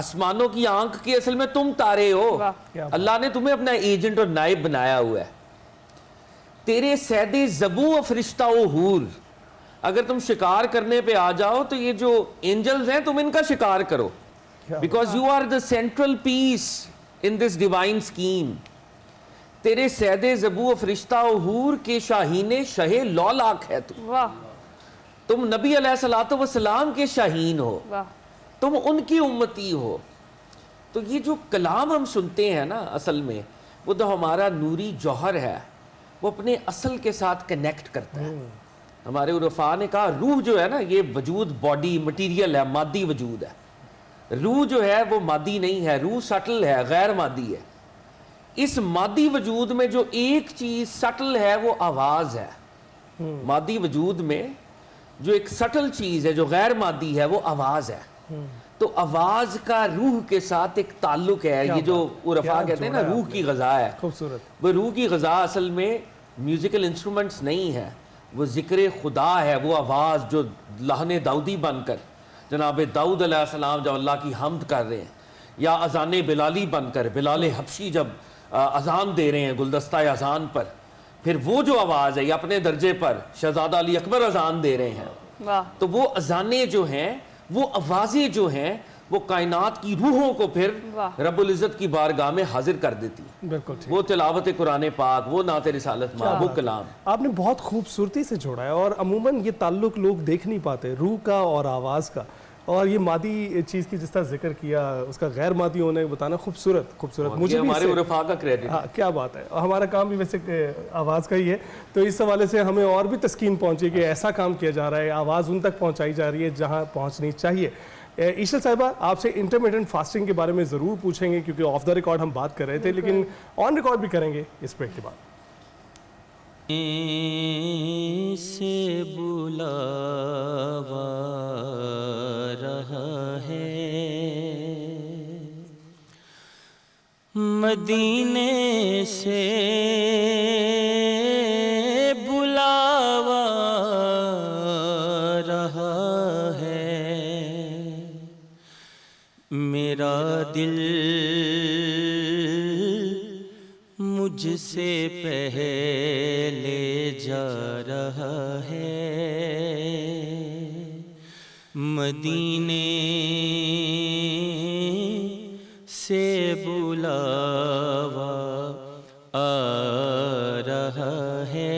[SPEAKER 1] آسمانوں کی آنکھ کی اصل میں تم تارے ہو. اللہ نے تمہیں اپنا ایجنٹ اور نائب بنایا ہوا ہے. تیرے سید زبو و فرشتہ و حور, اگر تم شکار کرنے پہ آ جاؤ تو یہ جو اینجلز ہیں تم ان کا شکار کرو, because you are the central piece in this divine scheme. تیرے سید زبو و فرشتہ و حور کے شاہین شہ لولاک ہے تم نبی علیہ الصلوۃ والسلام کے شاہین ہو, تم ان کی امتی ہو. تو یہ جو کلام ہم سنتے ہیں نا اصل میں وہ تو ہمارا نوری جوہر ہے, وہ اپنے اصل کے ساتھ کنیکٹ کرتا ہے. ہمارے عرفاء نے کہا روح جو ہے نا یہ وجود باڈی مٹیریل ہے, مادی وجود ہے. روح جو ہے وہ مادی نہیں ہے, روح سٹل ہے, غیر مادی ہے. اس مادی وجود میں جو ایک چیز سٹل ہے وہ آواز ہے. مادی وجود میں جو ایک سٹل چیز ہے جو غیر مادی ہے وہ آواز ہے. تو آواز کا روح کے ساتھ ایک تعلق ہے. یہ جو عرفاء کہتے ہیں نا روح کی غذا ہے,
[SPEAKER 2] خوبصورت.
[SPEAKER 1] وہ روح کی غذا اصل میں میوزیکل انسٹرومنٹس نہیں ہے, وہ ذکر خدا ہے. وہ آواز جو لہن داؤدی بن کر جناب داؤد علیہ السلام جب اللہ کی حمد کر رہے ہیں, یا اذان بلالی بن کر بلال حبشی جب اذان دے رہے ہیں گلدستہ اذان پر, پھر وہ جو آواز ہے یا اپنے درجے پر شہزادہ علی اکبر اذان دے رہے ہیں. تو وہ اذانیں جو ہیں وہ آوازیں جو ہیں وہ کائنات کی روحوں کو پھر رب العزت کی بارگاہ میں حاضر کر دیتی ہیں.
[SPEAKER 2] بالکل
[SPEAKER 1] وہ تلاوت قرآن پاک, وہ نعت رسالت ماں, وہ کلام.
[SPEAKER 2] آپ نے بہت خوبصورتی سے جوڑا ہے, اور عموماً یہ تعلق لوگ دیکھ نہیں پاتے روح کا اور آواز کا, اور یہ مادی چیز کی جس طرح ذکر کیا اس کا غیر مادی ہونے بتانا خوبصورت. مجھے
[SPEAKER 1] ہمارے عرفاء کا کریڈٹ.
[SPEAKER 2] ہاں کیا بات ہے. اور ہمارا کام بھی ویسے آواز کا ہی ہے, تو اس حوالے سے ہمیں اور بھی تسکین پہنچی کہ ایسا کام کیا جا رہا ہے, آواز ان تک پہنچائی جا رہی ہے جہاں پہنچنی چاہیے. عیشل صاحبہ آپ سے انٹرمیڈنٹ فاسٹنگ کے بارے میں ضرور پوچھیں گے, کیونکہ آف دا ریکارڈ ہم بات کر رہے تھے, لیکن آن ریکارڈ بھی کریں گے اس بریک کے بعد.
[SPEAKER 8] سے بلاوا رہا ہے مدینے سے بلاوا رہا ہے, میرا دل مجھ سے پہلے جا رہا ہے, مدینے سے بلاوا آ رہا ہے.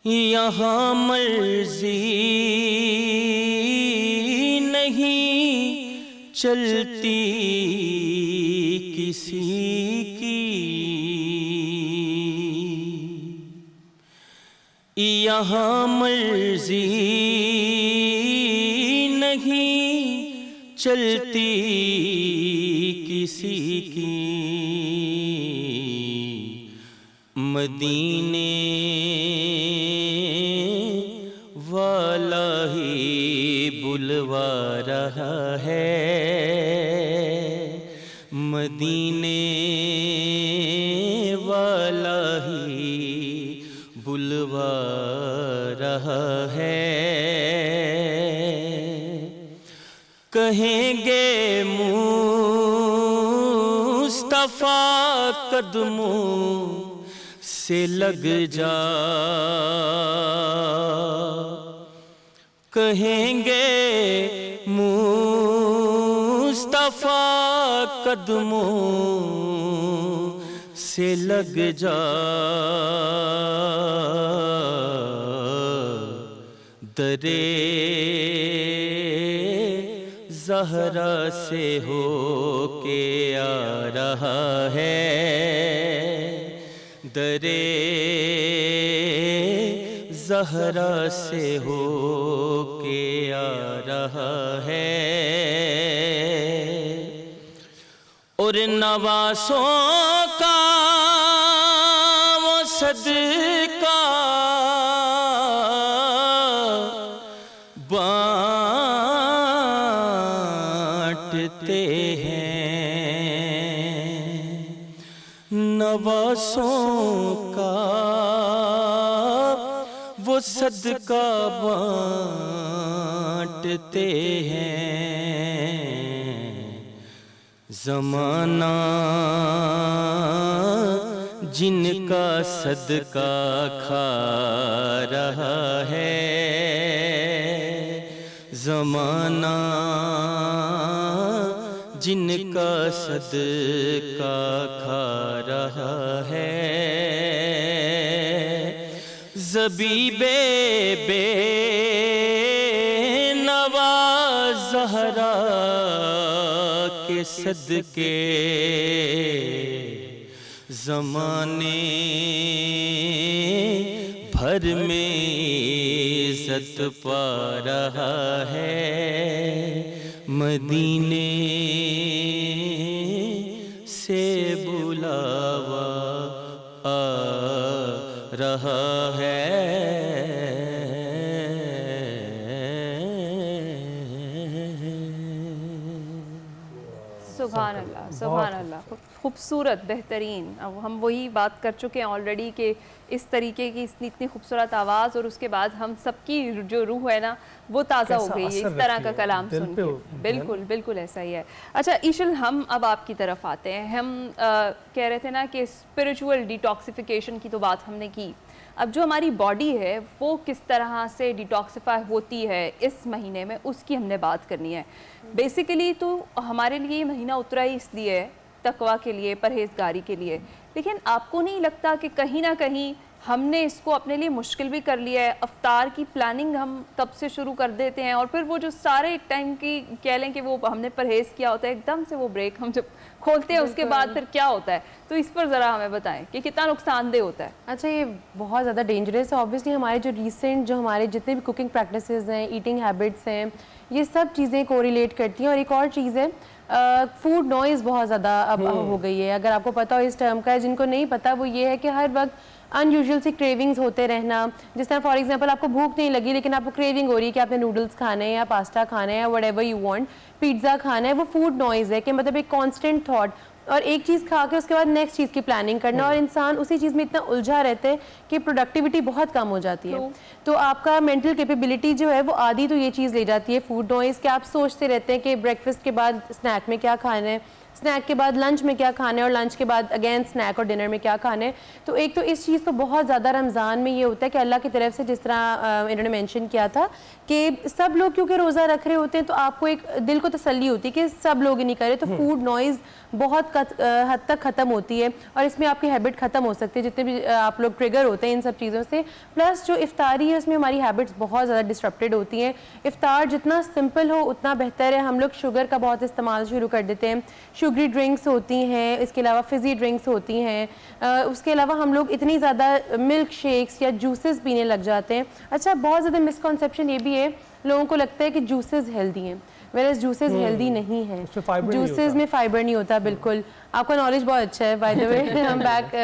[SPEAKER 8] یہاں مرضی نہیں چلتی کسی کی, یہاں مرضی نہیں چلتی کسی کی, مدینے والا ہی بلوا رہا ہے, مدینے والا ہی بلوا رہا ہے. کہیں گے مصطفیٰ قدموں سے لگ جا, کہیں گے مصطفیٰ قدموں سے لگ جا, درے زہرا سے ہو کے آ رہا ہے, درے زہرا سے ہو کے آ رہا ہے, اور نواسوں کا وہ صدقہ بانٹتے ہیں, نواسوں کا وہ وہ صدقہ بانٹتے ہیں، زمانہ جن کا صدقہ کھا رہا ہے، زمانہ جن کا صدقہ کھا رہا ہے، زبیب بے نوا زہرا کے صدقے زمانے بھر میں عزت پا رہا ہے، مدینے سے بلاوا آ رہا ہے۔
[SPEAKER 3] سبحان اللہ، سبحان اللہ، خوبصورت، بہترین۔ اب ہم وہی بات کر چکے ہیں آلریڈی کہ اس طریقے کی اتنی خوبصورت آواز، اور اس کے بعد ہم سب کی جو روح ہے نا وہ تازہ ہو گئی ہے اس طرح کا کلام سن کے۔ بالکل بالکل ایسا ہی ہے۔ اچھا ایشل، ہم اب آپ کی طرف آتے ہیں۔ ہم کہہ رہے تھے نا کہ اسپریچول ڈیٹاکسیفیکیشن کی تو بات ہم نے کی، اب جو ہماری باڈی ہے وہ کس طرح سے ڈیٹاکسیفائی ہوتی ہے اس مہینے میں، اس کی ہم نے بات کرنی ہے۔ بیسیکلی تو ہمارے لیے یہ مہینہ اترا ہی اس لیے ہے، تقویٰ کے لیے، پرہیزگاری کے لیے، لیکن آپ کو نہیں لگتا کہ کہیں نہ کہیں ہم نے اس کو اپنے لیے مشکل بھی کر لیا ہے؟ افطار کی پلاننگ ہم تب سے شروع کر دیتے ہیں، اور پھر وہ جو سارے ایک ٹائم کی کہہ لیں کہ وہ ہم نے پرہیز کیا ہوتا ہے، ایک دم سے وہ بریک ہم جب کھولتے ہیں اس کے بعد پھر کیا ہوتا ہے؟ تو اس پر ذرا ہمیں بتائیں کہ کتنا نقصان دہ ہوتا ہے۔
[SPEAKER 5] اچھا، یہ بہت زیادہ ڈینجرس ہے۔ اوبیسلی ہمارے جو ریسنٹ جو ہمارے جتنے بھی کوکنگ پریکٹسز ہیں، ایٹنگ ہیبٹس ہیں، یہ سب چیزیں کوریلیٹ کرتی ہیں۔ اور ایک اور چیز ہے، فوڈ نوائز بہت زیادہ اب ہو گئی ہے، اگر آپ کو پتہ ہو اس ٹرم کا ہے، جن کو نہیں پتہ وہ یہ ہے کہ ہر وقت ان یوزول سی کریونگز ہوتے رہنا، جس طرح فار ایگزامپل آپ کو بھوک نہیں لگی لیکن آپ کو کریونگ ہو رہی ہے کہ آپ نے نوڈلس کھانے ہیں یا پاستا کھانا ہے یا what ever you want, pizza کھانا ہے، وہ فوڈ نوائز ہے کہ مطلب ایک کانسٹنٹ تھاٹ، اور ایک چیز کھا کے اس کے بعد نیکسٹ چیز کی پلاننگ کرنا، اور انسان اسی چیز میں اتنا الجھا رہتا ہے کہ پروڈکٹیوٹی بہت کم ہو جاتی ہے۔ تو آپ کا مینٹل کیپیبلٹی جو ہے وہ آدھی تو یہ چیز لے جاتی ہے فوڈ نوائز، کہ آپ سوچتے رہتے ہیں کہ بریک فاسٹ کے بعد اسنیک میں کیا کھانا ہے، اسنیک کے بعد لنچ میں کیا کھانا ہے، اور لنچ کے بعد اگین اسنیک اور ڈنر میں کیا کھانا ہے۔ تو ایک تو اس چیز کو بہت زیادہ رمضان میں یہ ہوتا ہے کہ اللہ کی طرف سے جس طرح انہوں نے مینشن کیا تھا کہ سب لوگ کیونکہ روزہ رکھ رہے ہوتے ہیں تو آپ کو ایک دل کو تسلی ہوتی ہے کہ سب لوگ نہیں کر رہے، تو فوڈ نوائز بہت حد تک ختم ہوتی ہے، اور اس میں آپ کی ہیبٹ ختم ہو سکتی ہے جتنے بھی آپ لوگ ٹریگر ہوتے ہیں ان سب چیزوں سے۔ پلس جو افطاری ہے اس میں ہماری ہیبٹس بہت زیادہ ڈسٹرپٹیڈ ہوتی ہیں۔ افطار جتنا سمپل ہو اتنا بہتر ہے۔ ہم لوگ شوگر کا بہت استعمال شروع کر دیتے ہیں، شوگری ڈرنکس ہوتی ہیں، اس کے علاوہ فزی ڈرنکس ہوتی ہیں، اس کے علاوہ ہم لوگ اتنی زیادہ ملک شیکس یا جوسز پینے لگ جاتے ہیں۔ اچھا، بہت زیادہ مسکنسیپشن یہ بھی ہے، لوگوں کو لگتا ہے کہ جوسز ہیلدی ہیں، ویئرز جوسز ہیلدی نہیں ہیں، جوسز میں فائبر نہیں ہوتا۔ بالکل، آپ کا نالج بہت اچھا ہے، بائی دا وے ہم بیک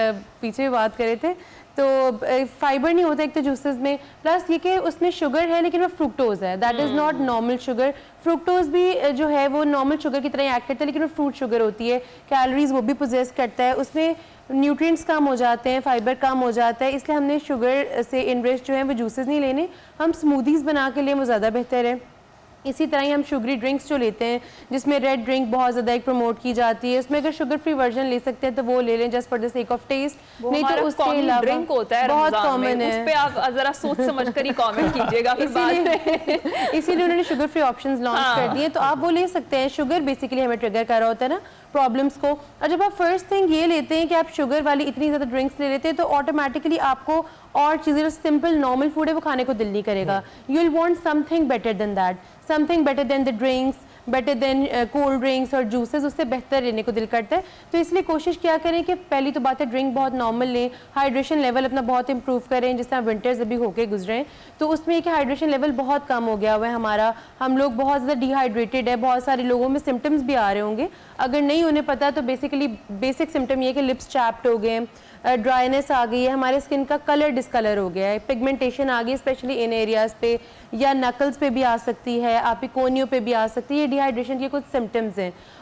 [SPEAKER 5] پیچھے بات کرے تھے، تو فائبر نہیں ہوتا ایک تو جوسز میں، پلس یہ کہ اس میں شوگر ہے لیکن وہ فروکٹوز ہے، that is not normal sugar. Fructose بھی جو ہے وہ نارمل شوگر کی طرح ایکٹ کرتا ہے لیکن وہ فروٹ شوگر ہوتی ہے، کیلوریز وہ بھی پوزیس کرتا ہے، اس میں نیوٹرینٹس کم ہو جاتے ہیں، فائبر کم ہو جاتا ہے، اس لیے ہم نے شوگر سے انریچ جو ہیں وہ جوسز نہیں لینے، ہم اسموتھیز بنا کے لیں، وہ زیادہ بہتر ہے۔ اسی طرح ہی ہم شوگری ڈرنکس جو لیتے ہیں، جس میں ریڈ ڈرنک بہت زیادہ ایک پروموٹ کی جاتی ہے، اس میں اگر شوگر فری ورژن لے سکتے ہیں تو وہ لے لیں just for the sake of test, نہیں تو اس کے علاوہ
[SPEAKER 3] ڈرنک ہوتا ہے
[SPEAKER 5] بہت
[SPEAKER 3] رمضان میں،
[SPEAKER 5] کامن ہے،
[SPEAKER 3] اس پہ آپ ذرا سوچ سمجھ کر ہی کامنٹ کیجیے گا۔
[SPEAKER 5] اسی لیے انہوں نے شوگر فری آپشنز لانچ کر دیے، تو آپ وہ لے سکتے ہیں۔ شوگر بیسیکلی ہمیں ٹریگر کر رہا ہوتا ہے نا پرابلمس کو، اور جب آپ فرسٹ تھنگ یہ لیتے ہیں کہ آپ شوگر والی اتنی زیادہ ڈرنکس لے لیتے ہیں تو آٹومیٹکلی آپ کو اور چیزیں جو سمپل نارمل فوڈ ہے وہ کھانے کو دل نہیں کرے گا، you will want something better than that, something better than the drinks, better than cold drinks اور جوسز، اس سے بہتر لینے کو دل کرتا ہے۔ تو اس لیے کوشش کیا کریں کہ پہلی تو بات ہے ڈرنک بہت نارمل لیں، ہائیڈریشن لیول اپنا بہت امپروو کریں، جس طرح ونٹرز ابھی ہو کے گزرے ہیں تو اس میں یہ کہ ہائیڈریشن لیول بہت کم ہو گیا ہوا ہے ہمارا، ہم لوگ بہت زیادہ ڈی ہائیڈریٹڈ ہے، بہت سارے لوگوں میں سمٹمس بھی آ رہے ہوں گے، اگر نہیں انہیں پتہ تو بیسیکلی بیسک سمٹم یہ ہے کہ لپس چیپڈ ہو گئے، ڈرائینس آ گئی ہے، ہمارے اسکن کا کلر ڈسکلر ہو گیا ہے، پگمنٹیشن آ گئی اسپیشلی ان ایریاز پہ، یا نکلز پہ بھی آ سکتی ہے، آپ کی کونیوں پہ بھی آ سکتی ہے، یہ ڈی ہائیڈریشن کے کچھ سمٹمز ہیں۔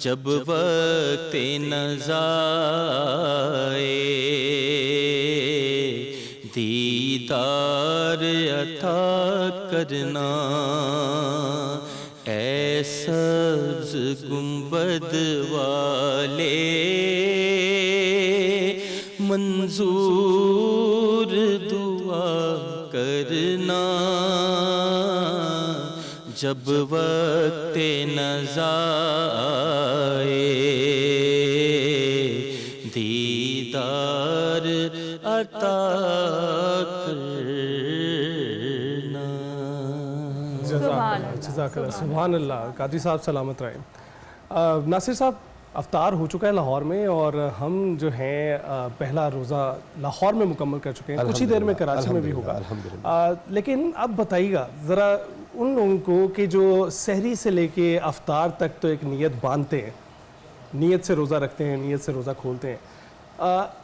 [SPEAKER 8] جب وقت نزا آئے دیدار عطا کرنا اے سبز گنبد والے منظور دعا کرنا جب وقت نزا آئے دیدار عطا کرنا.
[SPEAKER 2] جزاک اللہ سبحان اللہ. قادری صاحب سلامت رہیں. ناصر صاحب افطار ہو چکا ہے لاہور میں اور ہم جو ہیں پہلا روزہ لاہور میں مکمل کر چکے ہیں, کچھ ہی دیر میں کراچی میں بھی ہوگا. لیکن اب بتائیے گا ذرا ان لوگوں کو کہ جو سحری سے لے کے افطار تک تو ایک نیت باندھتے ہیں, نیت سے روزہ رکھتے ہیں, نیت سے روزہ کھولتے ہیں,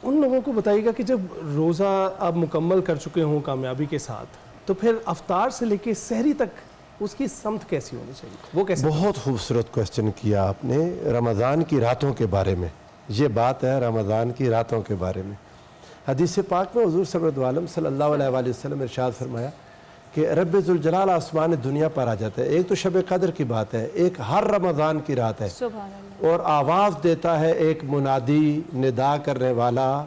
[SPEAKER 2] ان لوگوں کو بتائیے گا کہ جب روزہ آپ مکمل کر چکے ہوں کامیابی کے ساتھ تو پھر افطار سے لے کے سحری تک اس کی سمت کیسی ہونی چاہیے, وہ کیسے؟
[SPEAKER 4] بہت خوبصورت کویسچن کیا آپ نے رمضان کی راتوں کے بارے میں. یہ بات ہے رمضان کی راتوں کے بارے میں. حدیث پاک میں حضور صلی اللہ علیہ وآلہ وسلم ارشاد فرمایا کہ رب ذوالجلال آسمان دنیا پر آ جاتا ہے. ایک تو شب قدر کی بات ہے, ایک ہر رمضان کی رات ہے, اور آواز دیتا ہے ایک منادی, ندا کرنے والا.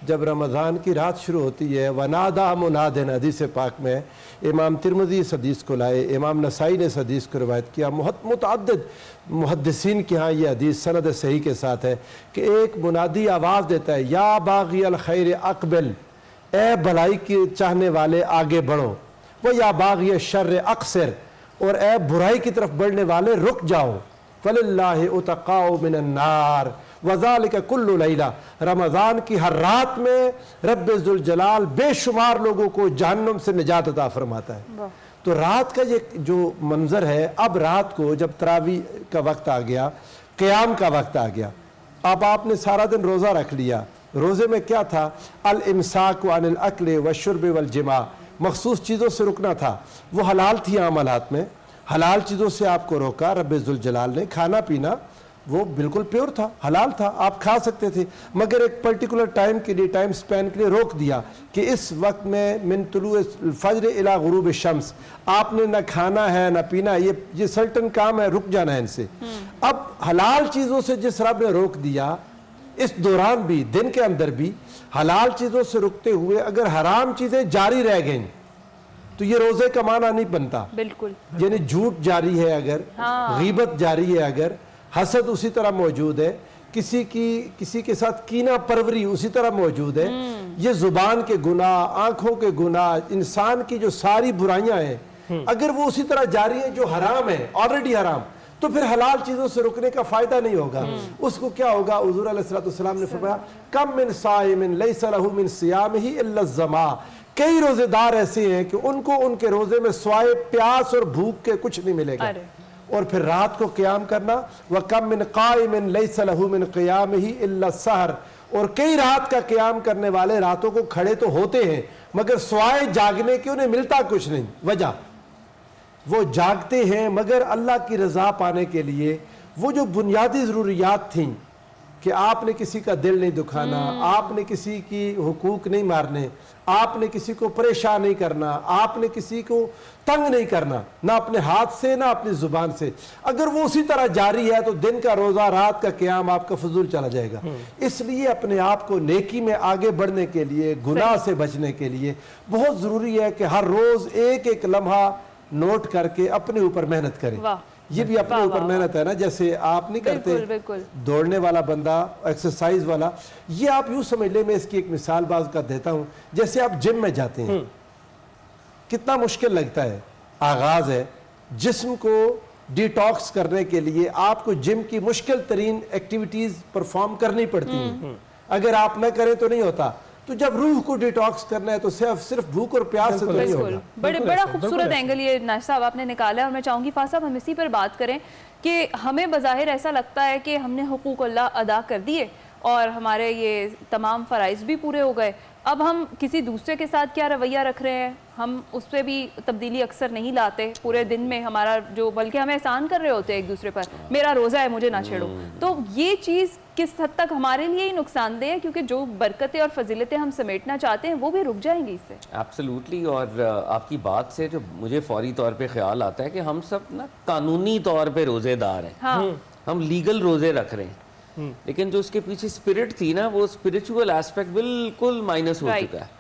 [SPEAKER 4] جب رمضان کی رات شروع ہوتی ہے ونادا منادن, حدیث پاک میں امام ترمذی اس حدیث کو لائے, امام نسائی نے اس حدیث کو روایت کیا, متعدد محدثین کے ہاں یہ حدیث سند صحیح کے ساتھ ہے کہ ایک منادی آواز دیتا ہے یا باغی الخیر اقبل, اے بھلائی کے چاہنے والے آگے بڑھو, وہ یا باغی الشر اقصر, اور اے برائی کی طرف بڑھنے والے رک جاؤ. فللہ اتقاء من النار وذالک کل لیلہ. رمضان کی ہر رات میں رب ذوالجلال بے شمار لوگوں کو جہنم سے نجات عطا فرماتا ہے. تو رات کا یہ جو منظر ہے, اب رات کو جب تراویح کا وقت آ گیا, قیام کا وقت آ گیا, اب آپ نے سارا دن روزہ رکھ لیا. روزے میں کیا تھا؟ الامساک عن الاکل والشرب والجماع, مخصوص چیزوں سے رکنا تھا. وہ حلال تھی عملات میں, حلال چیزوں سے آپ کو روکا رب ذوالجلال نے. کھانا پینا وہ بالکل پیور تھا, حلال تھا, آپ کھا سکتے تھے, مگر ایک پرٹیکولر ٹائم کے لیے, ٹائم سپین کے لیے روک دیا کہ اس وقت میں من طلوع الفجر الی غروب الشمس آپ نے نہ کھانا ہے نہ پینا ہے, یہ سرٹن کام ہے, رک جانا ہے ان سے. اب حلال چیزوں سے جس رب نے روک دیا, اس دوران بھی دن کے اندر بھی حلال چیزوں سے رکتے ہوئے اگر حرام چیزیں جاری رہ گئیں تو یہ روزے کا معنی نہیں بنتا.
[SPEAKER 3] بالکل,
[SPEAKER 4] یعنی جھوٹ جاری ہے اگر, غیبت جاری ہے اگر, حسد اسی طرح موجود ہے, کسی کے ساتھ کینہ پروری اسی طرح موجود ہے, یہ زبان کے گناہ, آنکھوں کے گناہ, انسان کی جو ساری برائیاں ہیں اگر وہ اسی طرح جاری ہیں جو حرام ہے, آلریڈی حرام, تو پھر حلال چیزوں سے رکنے کا فائدہ نہیں ہوگا. اس کو کیا ہوگا؟ حضور علیہ السلام نے فرمایا کم من صائم لیس لہ من صیامہ الا الظما. کئی روزے دار ایسے ہیں کہ ان کو ان کے روزے میں سوائے پیاس اور بھوک کے کچھ نہیں ملے گا. اور پھر رات کو قیام کرنا, وَكَمْ مِنْ قَائِمٍ لَيْسَ لَهُ مِنْ قِيَامِهِ إِلَّا السَّحْرِ, اور کئی رات کا قیام کرنے والے راتوں کو کھڑے تو ہوتے ہیں مگر سوائے جاگنے کے انہیں ملتا کچھ نہیں. وجہ وہ جاگتے ہیں مگر اللہ کی رضا پانے کے لیے. وہ جو بنیادی ضروریات تھیں کہ آپ نے کسی کا دل نہیں دکھانا, آپ نے کسی کی حقوق نہیں مارنے, آپ نے کسی کو پریشان نہیں کرنا, آپ نے کسی کو تنگ نہیں کرنا, نہ اپنے ہاتھ سے نہ اپنی زبان سے, اگر وہ اسی طرح جاری ہے تو دن کا روزہ, رات کا قیام آپ کا فضول چلا جائے گا. اس لیے اپنے آپ کو نیکی میں آگے بڑھنے کے لیے, گناہ سے بچنے کے لیے بہت ضروری ہے کہ ہر روز ایک ایک لمحہ نوٹ کر کے اپنے اوپر محنت کریں. یہ بھی اپنے اوپر محنت ہے نا, جیسے آپ نہیں کرتے دوڑنے والا بندہ, ایکسرسائز والا, یہ آپ یوں سمجھ لیں, میں اس کی ایک مثال بعض کا دیتا ہوں. جیسے آپ جم میں جاتے ہیں, کتنا مشکل لگتا ہے, آغاز ہے, جسم کو ڈیٹاکس کرنے کے لیے آپ کو جم کی مشکل ترین ایکٹیویٹیز پرفارم کرنی پڑتی ہیں, اگر آپ نہ کریں تو نہیں ہوتا. تو جب روح کو ڈیٹاکس کرنا ہے تو صرف بھوک اور پیاس سے تو نہیں ہوگا.
[SPEAKER 3] بڑا خوبصورت اینگل یہ ناصر صاحب آپ نے نکالا ہے, اور میں چاہوں گی فاضل صاحب ہم اسی پر بات کریں کہ ہمیں بظاہر ایسا لگتا ہے کہ ہم نے حقوق اللہ ادا کر دیے اور ہمارے یہ تمام فرائض بھی پورے ہو گئے, اب ہم کسی دوسرے کے ساتھ کیا رویہ رکھ رہے ہیں, ہم اس پہ بھی تبدیلی اکثر نہیں لاتے پورے دن میں ہمارا جو, بلکہ ہمیں احسان کر رہے ہوتے ہیں ایک دوسرے پر, میرا روزہ ہے مجھے نہ چھیڑو. تو یہ چیز کس حد تک ہمارے لیے ہی نقصان دہ ہے, کیونکہ جو برکتیں اور فضیلتیں ہم سمیٹنا چاہتے ہیں وہ بھی رک جائیں گی اس سے.
[SPEAKER 1] ایبسلیوٹلی. اور آپ کی بات سے جو مجھے فوری طور پہ خیال آتا ہے کہ ہم سب نا قانونی طور پہ روزے دار ہیں, ہم لیگل روزے رکھ رہے ہیں, لیکن جو اس کے پیچھے اسپرٹ تھی نا, وہ اسپرچول ایسپیکٹ بالکل مائنس ہو چکا ہے.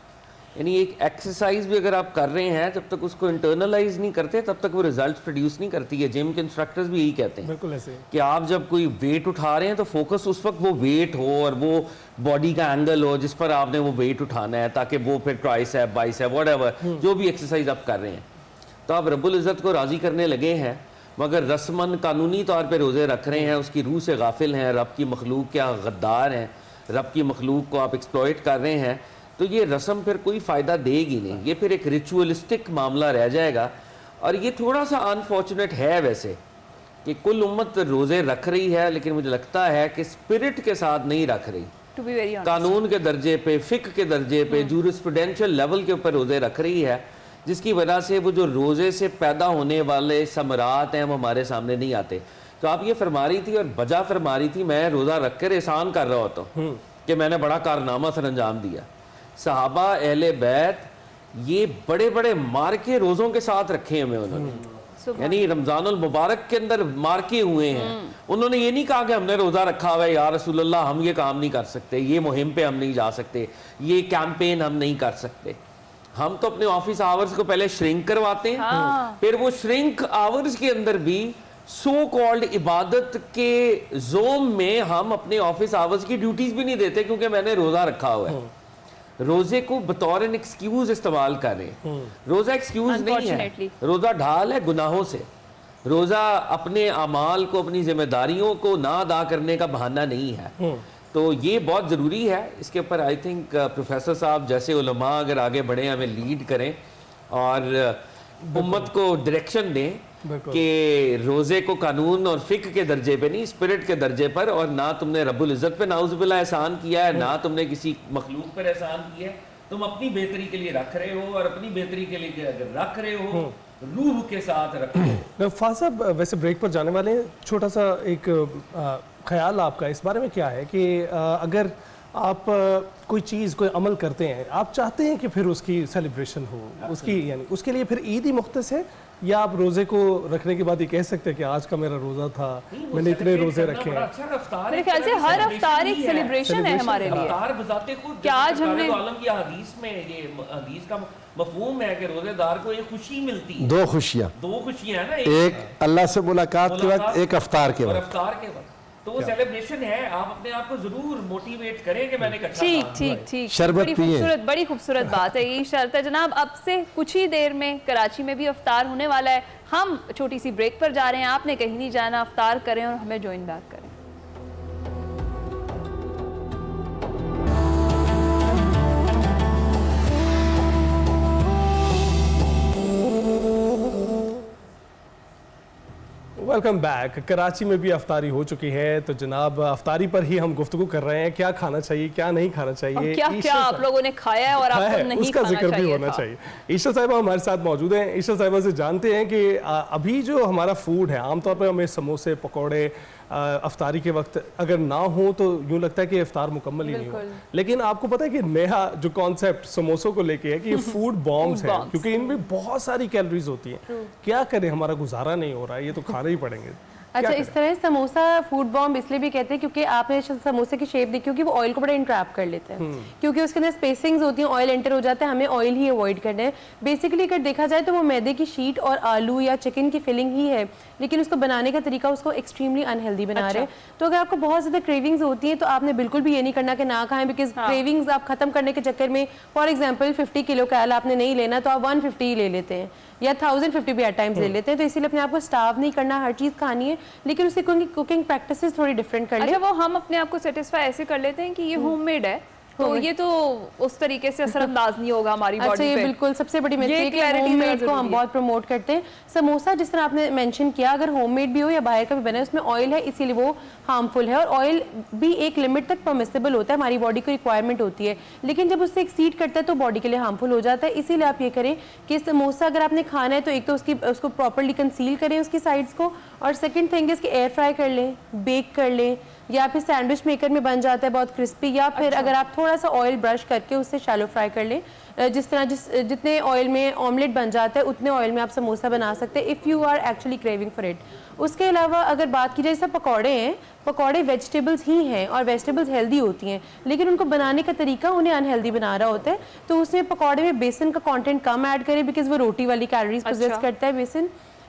[SPEAKER 1] یعنی ایک ایکسرسائز بھی اگر آپ کر رہے ہیں, جب تک اس کو انٹرنلائز نہیں کرتے تب تک وہ ریزلٹ پروڈیوس نہیں کرتی ہے. جم کے انسٹرکٹرز بھی یہی کہتے ہیں
[SPEAKER 2] بالکل ایسے
[SPEAKER 1] کہ آپ جب کوئی ویٹ اٹھا رہے ہیں تو فوکس اس وقت وہ ویٹ ہو اور وہ باڈی کا اینگل ہو جس پر آپ نے وہ ویٹ اٹھانا ہے, تاکہ وہ پھر ٹرائسیپ, بائسیپ, واٹ ایور جو بھی ایکسرسائز آپ کر رہے ہیں, تو آپ رب العزت کو راضی کرنے لگے ہیں, مگر رسماً قانونی طور پہ روزے رکھ رہے ہیں, اس کی روح سے غافل ہیں, رب کی مخلوق کیا غدار ہیں, رب کی مخلوق کو آپ ایکسپلوئٹ کر رہے ہیں, تو یہ رسم پھر کوئی فائدہ دے گی نہیں. یہ پھر ایک ریچولسٹک معاملہ رہ جائے گا. اور یہ تھوڑا سا انفارچونیٹ ہے ویسے کہ کل امت روزے رکھ رہی ہے, لیکن مجھے لگتا ہے کہ اسپرٹ کے ساتھ نہیں رکھ رہی. قانون کے درجے پہ, فقہ کے درجے پہ, جورسپروڈینشل لیول کے اوپر روزے رکھ رہی ہے, جس کی وجہ سے وہ جو روزے سے پیدا ہونے والے ثمرات ہیں وہ ہمارے سامنے نہیں آتے. تو آپ یہ فرما رہی تھی اور بجا فرما رہی تھی, میں روزہ رکھ کر احسان کر رہا ہوتا ہوں کہ میں نے بڑا کارنامہ سر انجام دیا. صحابہ اہل بیت یہ بڑے بڑے مارکے روزوں کے ساتھ رکھے ہوئے انہوں نے, یعنی رمضان المبارک کے اندر مارکے ہوئے ہیں. انہوں نے یہ نہیں کہا کہ ہم نے روزہ رکھا ہوا ہے یا رسول اللہ ہم یہ کام نہیں کر سکتے, یہ مہم پہ ہم نہیں جا سکتے, یہ کیمپین ہم نہیں کر سکتے. ہم تو اپنے آفس آورز کو پہلے شرنک کرواتے ہیں, پھر وہ شرنک آورز کے اندر بھی سو کالڈ عبادت کے زوم میں ہم اپنے آفس آورز کی ڈیوٹیز بھی نہیں دیتے, کیونکہ میں نے روزہ رکھا ہوا ہے. روزے کو بطور ان ایکسکیوز استعمال کر رہے ہیں. روزہ ایکسکیوز نہیں ہے, روزہ ڈھال ہے گناہوں سے. روزہ اپنے اعمال کو, اپنی ذمہ داریوں کو نہ ادا کرنے کا بہانہ نہیں ہے. تو یہ بہت ضروری ہے. اس کے اوپر آئی تھنک پروفیسر صاحب جیسے علماء اگر آگے بڑھیں, ہمیں لیڈ کریں اور امت کو ڈائریکشن دیں کہ روزے کو قانون اور فقہ کے درجے پہ نہیں, اسپرٹ کے درجے پر. اور نہ تم نے رب العزت پہ نعوذ باللہ احسان کیا ہے, نہ تم نے کسی مخلوق پر احسان کیا ہے. تم اپنی بہتری کے لیے رکھ رہے ہو, اور اپنی بہتری کے لیے اگر رکھ رہے ہو روح کے ساتھ رکھو.
[SPEAKER 2] فاضل صاحب ویسے بریک پر جانے والے ہیں, چھوٹا سا ایک خیال آپ کا اس بارے میں کیا ہے کہ اگر آپ کوئی چیز کوئی عمل کرتے ہیں, آپ چاہتے ہیں کہ پھر اس کی سیلیبریشن ہو, اس کی یعنی اس کے لیے پھر عید ہی مختص ہے, یا آپ روزے کو رکھنے کے بعد یہ کہہ سکتے ہیں کہ آج کا میرا روزہ تھا, میں نے اتنے روزے رکھے ہیں.
[SPEAKER 3] میرے خیال سے ہر افطار ایک سیلیبریشن ہے ہمارے لیے.
[SPEAKER 1] افطار بذات خود
[SPEAKER 3] کہ آج ہم نے
[SPEAKER 1] عالم کی حدیث میں یہ حدیث کا مفہوم ہے کہ روزے دار کو ایک خوشی ملتی ہے.
[SPEAKER 4] دو خوشیاں
[SPEAKER 1] ہیں نا,
[SPEAKER 4] ایک اللہ سے ملاقات کے وقت, ایک افطار کے وقت.
[SPEAKER 1] افطار کے وقت تو وہ سیلیبریشن ہے. آپ اپنے آپ کو ضرور موٹیویٹ کریں کہ میں نے اچھا
[SPEAKER 3] ٹھیک بڑی خوبصورت بات ہے. یہ شرط ہے جناب. اب سے کچھ ہی دیر میں کراچی میں بھی افطار ہونے والا ہے. ہم چھوٹی سی بریک پر جا رہے ہیں, آپ نے کہیں نہیں جانا. افطار کریں اور ہمیں جوائن بیک کریں.
[SPEAKER 2] Welcome back. کراچی میں بھی افطاری ہو چکی ہے, تو جناب افطاری پر ہی ہم گفتگو کر رہے ہیں, کیا کھانا چاہیے کیا نہیں کھانا چاہیے,
[SPEAKER 3] کیا آپ لوگوں نے کھایا ہے اور آپ کو نہیں
[SPEAKER 2] اس کا ذکر بھی ہونا چاہیے. عائشہ صاحبہ ہمارے ساتھ موجود ہیں. عائشہ صاحبہ سے جانتے ہیں کہ ابھی جو ہمارا فوڈ ہے, عام طور پر ہمیں سموسے پکوڑے افطاری کے وقت اگر نہ ہوں تو یوں لگتا ہے کہ افطار مکمل ہی نہیں ہو. لیکن آپ کو پتہ ہے کہ نیا جو کانسیپٹ سموسوں کو لے کے ہے کہ یہ فوڈ بامز ہیں, کیونکہ ان میں بہت ساری کیلوریز ہوتی ہیں. کیا کریں, ہمارا گزارا نہیں ہو رہا ہے, یہ تو کھانا ہی پڑیں گے.
[SPEAKER 5] اچھا, اس طرح سموسا فوڈ بامب اس لیے بھی کہتے ہیں کیونکہ آپ نے سموسے کی شیپ دیکھی, کیونکہ وہ آئل کو بڑا انٹریپ کر لیتے ہیں, کیونکہ اس کے اندر اسپیسنگز ہوتی ہیں, آئل انٹر ہو جاتا ہے. ہمیں آئل ہی اوائڈ کرنا ہے. بیسیکلی اگر دیکھا جائے تو وہ میدے کی شیٹ اور آلو یا چکن کی فلنگ ہی ہے, لیکن اس کو بنانے کا طریقہ اس کو ایکسٹریملی انہیلدی بنا رہے ہیں. تو اگر آپ کو بہت زیادہ کریونگز ہوتی ہیں تو آپ نے بالکل بھی یہ نہیں کرنا کہ نہ کھائیں, بیکاز کریونگز آپ ختم کرنے کے چکر میں فار ایگزامپل 50 کلو کیل آپ نے نہیں لینا تو آپ 150 ہی لے لیتے ہیں, یا 1050 بھی ایٹ ٹائمز لے لیتے ہیں. تو اسی لیے اپنے آپ کو اسٹارو نہیں کرنا, ہر چیز کھانی ہے, لیکن اس سے کوکنگ پریکٹسز تھوڑی ڈفرینٹ کر لیں.
[SPEAKER 3] اچھا, وہ ہم اپنے آپ کو سیٹسفائی ایسے کر لیتے ہیں کہ یہ ہوم میڈ ہے تو یہ تو اس طریقے سے اثر انداز نہیں ہوگا ہماری
[SPEAKER 5] اچھا
[SPEAKER 3] باڈی
[SPEAKER 5] یہ
[SPEAKER 3] پہ.
[SPEAKER 5] بالکل سب سے بڑی
[SPEAKER 3] یہ
[SPEAKER 5] مسٹیک ہے.
[SPEAKER 3] clarity
[SPEAKER 5] ہوم
[SPEAKER 3] ذرا
[SPEAKER 5] میڈ کو ہم
[SPEAKER 3] ضروری ہے.
[SPEAKER 5] بہت پروموٹ کرتے ہیں. سموسا جس طرح آپ نے مینشن کیا, اگر ہوم میڈ بھی ہو یا باہر کا بھی بنا ہے, اس میں آئل ہے اسی لیے وہ ہارمفل ہے, اور آئل بھی ایک لمٹ تک پرمیسیبل ہوتا ہے, ہماری باڈی کو ریکوائرمنٹ ہوتی ہے, لیکن جب اس سے ایکسیڈ کرتا ہے تو باڈی کے لیے ہارمفل ہو جاتا ہے. اسی لیے آپ یہ کریں کہ سموسا اگر آپ نے کھانا ہے تو ایک تو اس کو پراپرلی کنسیل کریں اس کی سائڈس کو, اور سیکنڈ تھنگ اس کے ایئر فرائی کر لیں, بیک کر لیں, یا پھر سینڈوچ میکر میں بن جاتا ہے بہت کرسپی, یا پھر اگر آپ تھوڑا سا آئل برش کر کے اس سے شیلو فرائی کر لیں. جس طرح جتنے آئل میں آملیٹ بن جاتا ہے اتنے آئل میں آپ سموسا بنا سکتے ہیں if you are actually craving for it. اس کے علاوہ اگر بات کی جائے جیسے پکوڑے ہیں, پکوڑے ویجیٹیبلز ہی ہیں اور ویجیٹیبلز ہیلدی ہوتی ہیں, لیکن ان کو بنانے کا طریقہ انہیں انہیلدی بنا رہا ہوتا ہے. تو اس میں پکوڑے میں بیسن کا کانٹینٹ کم ایڈ کریں بیکاز وہ روٹی والی کیلوریز پوزیس کرتا ہے بیسن.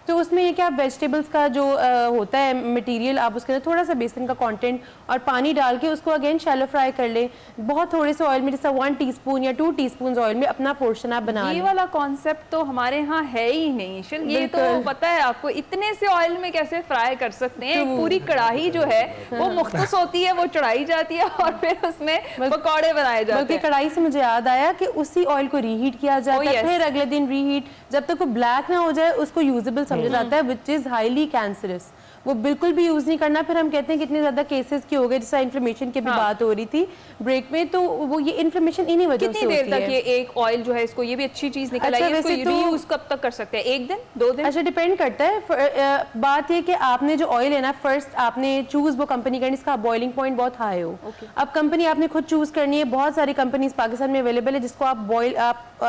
[SPEAKER 5] تو اس میں یہ کہ آپ ویجیٹیبلس کا جو ہوتا ہے مٹیریل, آپ اس کے اندر تھوڑا سا بیسن کا کانٹینٹ اور پانی ڈال کے اس کو اگین شیلو فرائی کر لیں بہت تھوڑے سے آئل میں, جیسا 1 ٹی اسپون یا 2 ٹی اسپونز آئل میں اپنا پورشن آپ بنا لیں.
[SPEAKER 3] یہ والا کانسیپٹ تو ہمارے ہاں ہے ہی نہیں. یہ تو پتہ ہے آپ کو, اتنے سے آئل میں کیسے فرائی کر سکتے ہیں. پوری کڑاہی جو ہے وہ مختص ہوتی ہے, وہ چڑھائی جاتی ہے اور پھر اس میں پکوڑے بنائے جاتے ہیں.
[SPEAKER 5] بلکہ کڑاہی سے مجھے یاد آیا کہ اسی آئل کو ری ہیٹ کیا جاتا ہے, پھر اگلے دن ری ہیٹ, جب تک وہ بلیک نہ ہو جائے اس کو یوزیبل سمجھا جاتا ہے, وچ از ہائیلی کینسرس. وہ بالکل بھی یوز نہیں کرنا. پھر ہم کہتے ہیں کتنے زیادہ کیسز کی ہو گئے, جیسا انفلیمیشن کی بھی بات ہو رہی تھی بریک میں, تو وہ یہ انفلیمیشن انہی وجہ سے ہوتی ہے.
[SPEAKER 3] کتنی دیر تک یہ ایک آئل جو ہے اس کو, یہ بھی اچھی چیز نکل آئی ہے, اس کو ری یوز کب تک کر سکتے ہیں؟ 1 دن 2 دن؟
[SPEAKER 5] اچھا ڈیپینڈ کرتا ہے. بات یہ کہ آپ نے جو آئل ہے نا, فرسٹ آپ نے چوز وہ کمپنی کرنی جس کا بوائلنگ پوائنٹ بہت ہائی ہو. اب کمپنی آپ نے خود چوز کرنی ہے. بہت ساری کمپنیز پاکستان میں اویلیبل ہے جس کو آپ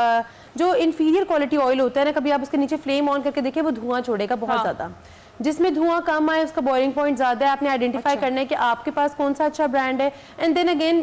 [SPEAKER 5] جو انفیریئر کوالٹی آئل ہوتا ہے نا, کبھی آپ اس کے نیچے فلیم آن کر کے دیکھیں, وہ دھواں چھوڑے گا بہت زیادہ. جس میں دھواں کم آئے اس کا بوائلنگ پوائنٹ زیادہ ہے. آپ نے آئیڈینٹیفائی کرنا ہے کہ آپ کے پاس کون سا اچھا برانڈ ہے. اینڈ دین اگین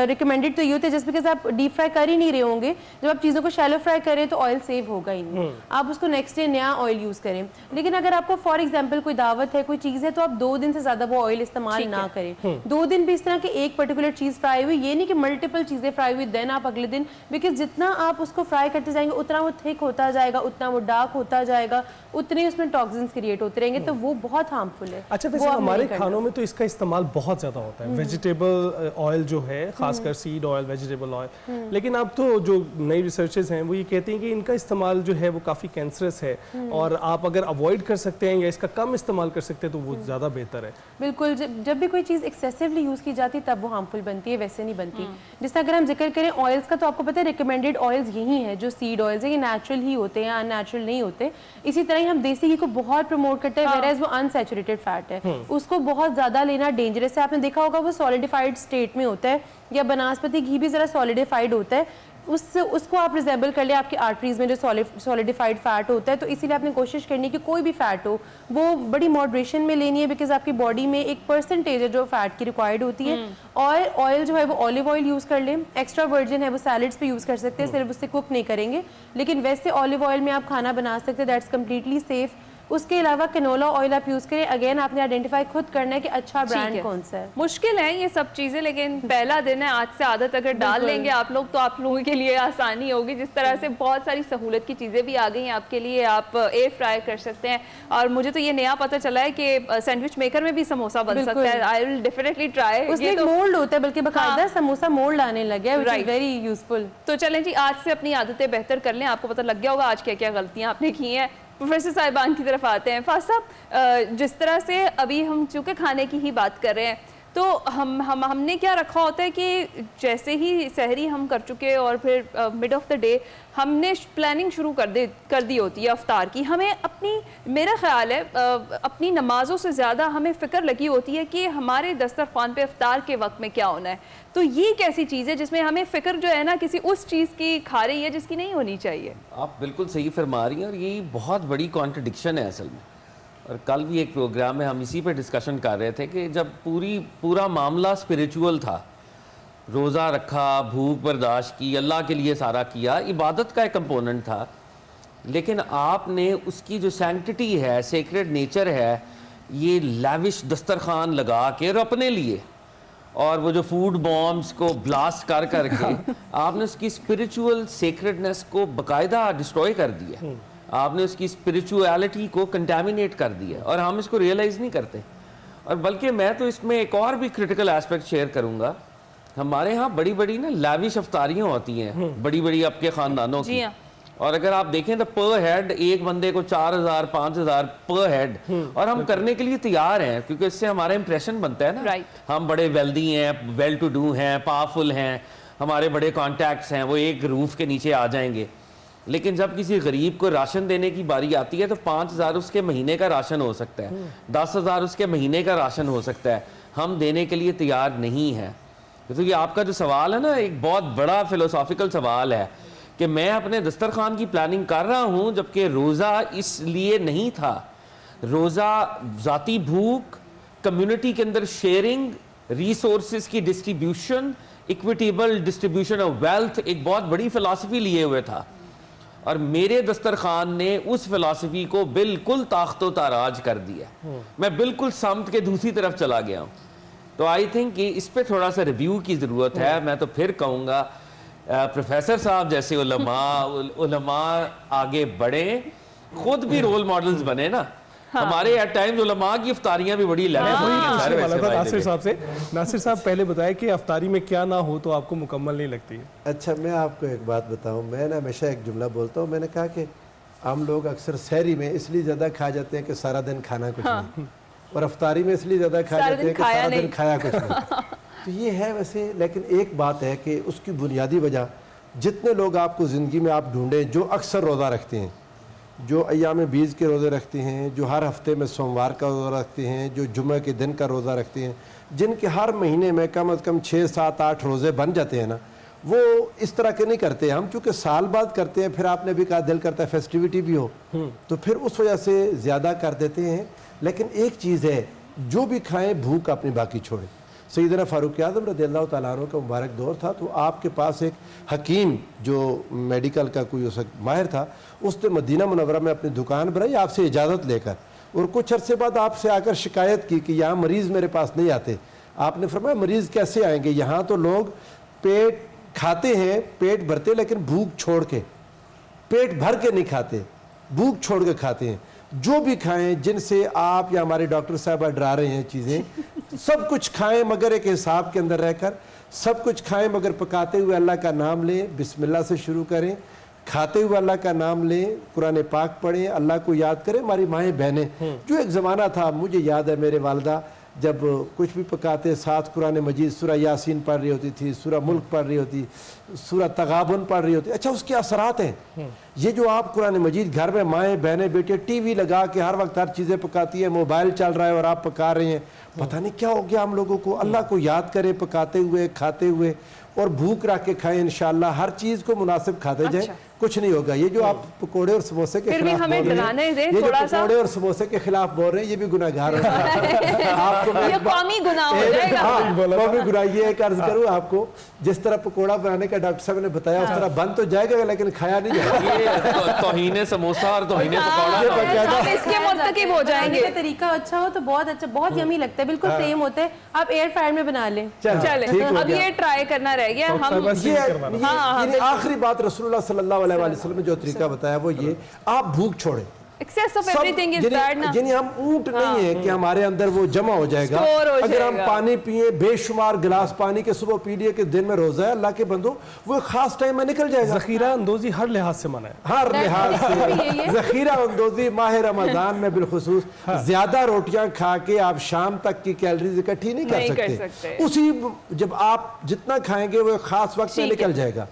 [SPEAKER 5] ریکمینڈیڈ تو یہ ہوتا ہے جس بیکاز آپ ڈیپ فرائی کر ہی نہیں رہے ہوں گے, جب آپ چیزوں کو شیلو فرائی کریں تو آئل سیو ہوگا ہی نہیں. آپ اس کو نیکسٹ ڈے نیا آئل یوز کریں. لیکن اگر آپ کو فار ایگزامپل کوئی دعوت ہے, کوئی چیز ہے, تو آپ 2 دن سے زیادہ وہ آئل استعمال نہ کریں. 2 دن بھی اس طرح کہ ایک پرٹیکولر چیز فرائی ہوئی, یہ نہیں کہ ملٹیپل چیزیں فرائی ہوئی دین آپ اگلے دن, بیکاز جتنا آپ اس کو فرائی کرتے جائیں گے اتنا وہ تھک ہوتا جائے گا, اتنا وہ ڈارک ہوتا جائے گا, اتنے اس میں ٹاکسنز کریٹ ہوتے رہیں گے, تو وہ بہت ہارمفل ہے.
[SPEAKER 2] اچھا ویسے ہمارے کھانوں میں تو اس کا استعمال بہت زیادہ ہوتا ہے, ویجیٹیبل آئل جو ہے, خاص کر سیڈ آئل, ویجیٹیبل آئل. لیکن اب تو جو نئی ریسرچز ہیں وہ یہ کہتی ہیں کہ ان کا استعمال جو ہے وہ کافی کینسرس ہے, اور آپ اگر اوائڈ کر سکتے ہیں یا اس کا کم استعمال کر سکتے ہیں تو وہ زیادہ بہتر ہے.
[SPEAKER 5] بالکل, جب بھی کوئی چیز ایکسیسیولی یوز کی جاتی تب وہ ہارمفل بنتی ہے, ویسے نہیں بنتی. جس طرح اگر ہم ذکر کریں آئلس کا, تو آپ کو پتہ ہے ریکمینڈیڈ آئلس یہی ہیں جو سیڈ آئلس ہیں, یہ نیچرل ہی ہوتے ہیں, ان نیچرل نہیں ہوتے. اسی طرح ہی ہم دیسی گھی کو بہت پروموٹ کرتے ہیں, ویئر ایز وہ انسیچوریٹڈ فیٹ ہے, اس کو بہت زیادہ لینا ڈینجرس ہے. آپ نے دیکھا ہوگا وہ سالیڈیفائڈ اسٹیٹ میں ہوتا ہے, یا بناسپتی گھی بھی ذرا سالیڈیفائڈ ہوتا ہے, اس کو آپ ریزیبل کر لیں آپ کی آرٹریز میں جو سالیڈیفائڈ فیٹ ہوتا ہے. تو اسی لیے آپ نے کوشش کرنی ہے کہ کوئی بھی فیٹ ہو وہ بڑی ماڈریشن میں لینی ہے, بیکاز آپ کی باڈی میں ایک پرسنٹیج ہے جو فیٹ کی ریکوائرڈ ہوتی ہے. اور آئل جو ہے وہ آلیو آئل یوز کر لیں, ایکسٹرا ورجن ہے وہ سیلڈس پہ یوز کر سکتے ہیں, صرف اس سے کوک نہیں کریں گے, لیکن ویسے آلیو آئل میں آپ کھانا بنا سکتے ہیں, دیٹس کمپلیٹلی سیف. اس کے علاوہ کنولا آئل آپ یوز کریں, اگین آپ نے آئیڈینٹیفائی خود کرنا ہے کہ اچھا برانڈ کون سا ہے.
[SPEAKER 3] مشکل ہے یہ سب چیزیں, لیکن پہلا دن ہے, آج سے عادت اگر ڈال لیں گے آپ لوگ تو آپ لوگوں کے لیے آسانی ہوگی. جس طرح سے بہت ساری سہولت کی چیزیں بھی آ گئی ہیں آپ کے لیے, آپ ایئر فرائی کر سکتے ہیں. اور مجھے تو یہ نیا پتہ چلا ہے کہ سینڈوچ میکر میں بھی سموسا بن سکتا ہے. آئی ول ڈیفینیٹلی ٹرائی.
[SPEAKER 5] اس میں ایک مولڈ ہوتا ہے, بلکہ باقاعدہ سموسا مولڈ آنے لگا ہے, which is very useful.
[SPEAKER 3] تو چلیں جی, آج سے اپنی عادتیں بہتر کر لیں. آپ کو پتہ لگ گیا ہوگا آج کیا کیا غلطیاں آپ نے کی ہیں. پروفیسر صاحبان کی طرف آتے ہیں. فاضل صاحب, جس طرح سے ابھی ہم چونکہ کھانے کی ہی بات کر رہے ہیں, تو ہم نے کیا رکھا ہوتا ہے کہ جیسے ہی سحری ہم کر چکے اور پھر مڈ آف دا ڈے ہم نے پلاننگ شروع کر دی ہوتی ہے افطار کی. ہمیں اپنی, میرا خیال ہے اپنی نمازوں سے زیادہ ہمیں فکر لگی ہوتی ہے کہ ہمارے دسترخوان پہ افطار کے وقت میں کیا ہونا ہے. تو یہ کیسی چیز ہے جس میں ہمیں فکر جو ہے نا کسی اس چیز کی کھا رہی ہے جس کی نہیں ہونی چاہیے؟
[SPEAKER 1] آپ بالکل صحیح فرما رہی ہیں, اور یہی بہت بڑی کانٹرڈکشن ہے اصل میں. اور کل بھی ایک پروگرام میں ہم اسی پہ ڈسکشن کر رہے تھے کہ جب پورا معاملہ اسپریچول تھا, روزہ رکھا, بھوک برداشت کی, اللہ کے لیے سارا کیا, عبادت کا ایک کمپوننٹ تھا, لیکن آپ نے اس کی جو سینکٹی ہے, سیکریڈ نیچر ہے, یہ لیوش دسترخوان لگا کے اور اپنے لیے, اور وہ جو فوڈ بامبس کو بلاسٹ کر کے آپ نے اس کی اسپریچول سیکریڈنس کو باقاعدہ ڈسٹروائے کر دیا. آپ نے اس کی اسپریچویلٹی کو کنٹامینیٹ کر دیا, اور ہم اس کو ریئلائز نہیں کرتے. اور بلکہ میں تو اس میں ایک اور بھی کرٹیکل ایسپیکٹ شیئر کروں گا. ہمارے ہاں بڑی بڑی نا لیوش افطاریاں ہوتی ہیں بڑی بڑی آپ کے خاندانوں کی, اور اگر آپ دیکھیں تو پر ہیڈ ایک بندے کو 4,000 5,000 پر ہیڈ, اور ہم کرنے کے لیے تیار ہیں کیونکہ اس سے ہمارا امپریشن بنتا ہے نا, ہم بڑے ویلدی ہیں, ویل ٹو ڈو ہیں, پاورفل ہیں, ہمارے بڑے کانٹیکٹس ہیں, وہ ایک روف کے نیچے آ جائیں گے. لیکن جب کسی غریب کو راشن دینے کی باری آتی ہے تو 5,000 اس کے مہینے کا راشن ہو سکتا ہے, 10,000 اس کے مہینے کا راشن ہو سکتا ہے, ہم دینے کے لیے تیار نہیں ہیں. تو یہ آپ کا جو سوال ہے نا ایک بہت بڑا فلسافیکل سوال ہے کہ میں اپنے دسترخوان کی پلاننگ کر رہا ہوں, جبکہ روزہ اس لیے نہیں تھا. روزہ ذاتی بھوک, کمیونٹی کے اندر شیئرنگ, ریسورسز کی distribution, equitable distribution of wealth, ایک بہت بڑی فلسفی لیے ہوئے تھا, اور میرے دسترخوان نے اس فلسفی کو بالکل طاقت و تاراج کر دیا. میں بالکل سمت کے دوسری طرف چلا گیا ہوں. تو آئی تھنک کہ اس پہ تھوڑا سا ریویو کی ضرورت ہے. میں تو پھر کہوں گا پروفیسر صاحب جیسے علماء آگے بڑھیں, خود بھی رول ماڈلز بنے نا. ہمارے ایٹ ٹائمز علماء کی افطاریاں بھی بڑی
[SPEAKER 2] ناصر صاحب سے. ناصر صاحب پہلے بتائیں کہ افطاری میں کیا نہ ہو تو آپ کو مکمل نہیں لگتی ہے.
[SPEAKER 4] اچھا میں آپ کو ایک بات بتاؤں, میں نے ہمیشہ ایک جملہ بولتا ہوں, میں نے کہا کہ ہم لوگ اکثر سحری میں اس لیے زیادہ کھا جاتے ہیں کہ سارا دن کھانا کچھ نہیں, اور افطاری میں اس لیے زیادہ کھا جاتے ہیں کہ سارا دن کھایا کچھ نہیں. تو یہ ہے ویسے, لیکن ایک بات ہے کہ اس کی بنیادی وجہ, جتنے لوگ آپ کو زندگی میں آپ ڈھونڈیں جو اکثر روزہ رکھتے ہیں, جو ایام بیز کے روزے رکھتے ہیں, جو ہر ہفتے میں سوموار کا روزہ رکھتے ہیں, جو جمعہ کے دن کا روزہ رکھتے ہیں, جن کے ہر مہینے میں کم از کم 6 7 8 روزے بن جاتے ہیں نا, وہ اس طرح کے نہیں کرتے. ہم چونکہ سال بعد کرتے ہیں, پھر آپ نے بھی کہا دل کرتا ہے فیسٹیوٹی بھی ہو, تو پھر اس وجہ سے زیادہ کر دیتے ہیں. لیکن ایک چیز ہے, جو بھی کھائیں بھوک اپنی باقی چھوڑیں. سیدنا فاروق اعظم رضی اللہ تعالیٰ عنہ کا مبارک دور تھا, تو آپ کے پاس ایک حکیم جو میڈیکل کا کوئی اس وقت ماہر تھا, اس نے مدینہ منورہ میں اپنی دکان بنائی آپ سے اجازت لے کر, اور کچھ عرصے بعد آپ سے آ کر شکایت کی کہ یہاں مریض میرے پاس نہیں آتے. آپ نے فرمایا مریض کیسے آئیں گے, یہاں تو لوگ پیٹ کھاتے ہیں, پیٹ بھرتے, لیکن بھوک چھوڑ کے, پیٹ بھر کے نہیں کھاتے, بھوک چھوڑ کے کھاتے ہیں. جو بھی کھائیں, جن سے آپ یا ہمارے ڈاکٹر صاحبہ ڈرا رہے ہیں چیزیں, سب کچھ کھائیں مگر ایک حساب کے اندر رہ کر, سب کچھ کھائیں مگر پکاتے ہوئے اللہ کا نام لیں, بسم اللہ سے شروع کریں, کھاتے ہوئے اللہ کا نام لیں, قرآن پاک پڑھیں, اللہ کو یاد کریں. ہماری مائیں بہنیں, جو ایک زمانہ تھا, مجھے یاد ہے میرے والدہ جب کچھ بھی پکاتے ساتھ قرآن مجید سورہ یاسین پڑھ رہی ہوتی تھی, سورہ ملک پڑھ رہی ہوتی, سورہ تغابن پڑھ رہی ہوتی. اچھا اس کے اثرات ہیں یہ, جو آپ قرآن مجید گھر میں مائیں بہنیں بیٹے ٹی وی لگا کے ہر وقت ہر چیزیں پکاتی ہیں, موبائل چل رہا ہے اور آپ پکا رہے ہیں, پتہ نہیں کیا ہو گیا ہم لوگوں کو. اللہ کو یاد کریں پکاتے ہوئے کھاتے ہوئے, اور بھوک رکھ کے کھائیں. انشاءاللہ ہر چیز کو مناسب کھاتے جائیں, کچھ نہیں ہوگا. یہ جو آپ پکوڑے اور سموسے کے خلاف بول رہے ہیں, یہ جو پکوڑے اور سموسے کے خلاف بول رہے ہیں, یہ بھی گناہگار ہیں. آپ کو
[SPEAKER 3] یہ قومی گناہ ہو جائے گا.
[SPEAKER 4] قومی گناہ. یہ ایک عرض کروں آپ کو, جس طرح پکوڑا بنانے کا ڈاکٹر صاحب نے بتایا اس طرح بن تو جائے گا لیکن کھایا نہیں جائے گا.
[SPEAKER 1] توہین سموسہ اور توہین پکوڑا
[SPEAKER 3] اس کے مرتکب ہو جائیں گے.
[SPEAKER 5] طریقہ اچھا ہو تو بہت اچھا, بہت یمی لگتا ہے, بالکل سیم ہوتا ہے. آپ ایئر فائر میں بنا لیں.
[SPEAKER 3] چلیں اب یہ ٹرائی کرنا رہ گیا. ہم
[SPEAKER 4] آخری بات رسول اللہ صلی اللہ علیہ وسلم نے جو طریقہ بتایا وہ یہ, آپ بھوک چھوڑیں. یعنی ہم اونٹ نہیں ہے کہ ہمارے اندر وہ جمع ہو جائے گا. اگر ہم پانی پیئیں بے شمار گلاس پانی کے صبح پی لیے کہ دن میں روزہ ہے, اللہ کے بندو وہ ایک خاص ٹائم میں نکل جائے گا.
[SPEAKER 2] ذخیرہ اندوزی ہر لحاظ سے منع ہے,
[SPEAKER 4] ہر لحاظ سے. ذخیرہ اندوزی ماہ رمضان میں بالخصوص, زیادہ روٹیاں کھا کے آپ شام تک کی کیلریز اکٹھی نہیں کر سکتے. اسی جب آپ جتنا کھائیں گے وہ ایک خاص وقت میں نکل جائے گا,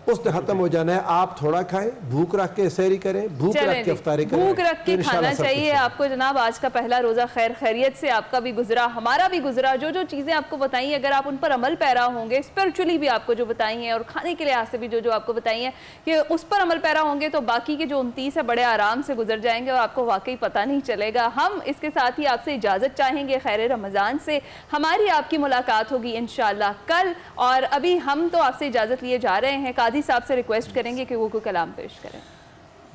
[SPEAKER 4] اس نے ختم ہو جانا ہے. آپ تھوڑا کھائیں, بھوک رکھ کے سحری کریں, بھوک رکھ کے افطاری کریں,
[SPEAKER 3] بھوک رکھ کے کھانا چاہیے. آپ کو جناب آج کا پہلا روزہ خیر خیریت سے آپ کا بھی گزرا, ہمارا بھی گزرا. جو جو چیزیں آپ کو بتائی ہیں اگر آپ ان پر عمل پیرا ہوں گے, اسپرچولی بھی آپ کو جو بتائی ہیں اور کھانے کے لحاظ سے بھی جو آپ کو بتائی ہیں کہ اس پر عمل پیرا ہوں گے, تو باقی کے جو 29 ہے بڑے آرام سے گزر جائیں گے اور آپ کو واقعی پتہ نہیں چلے گا. ہم اس کے ساتھ ہی آپ سے اجازت چاہیں گے. خیر رمضان سے ہماری آپ کی ملاقات ہوگی انشاءاللہ کل, اور ابھی ہم تو آپ سے اجازت لیے جا رہے ہیں. قاضی صاحب سے ریکویسٹ کریں گے کہ وہ کوئی کلام پیش کریں.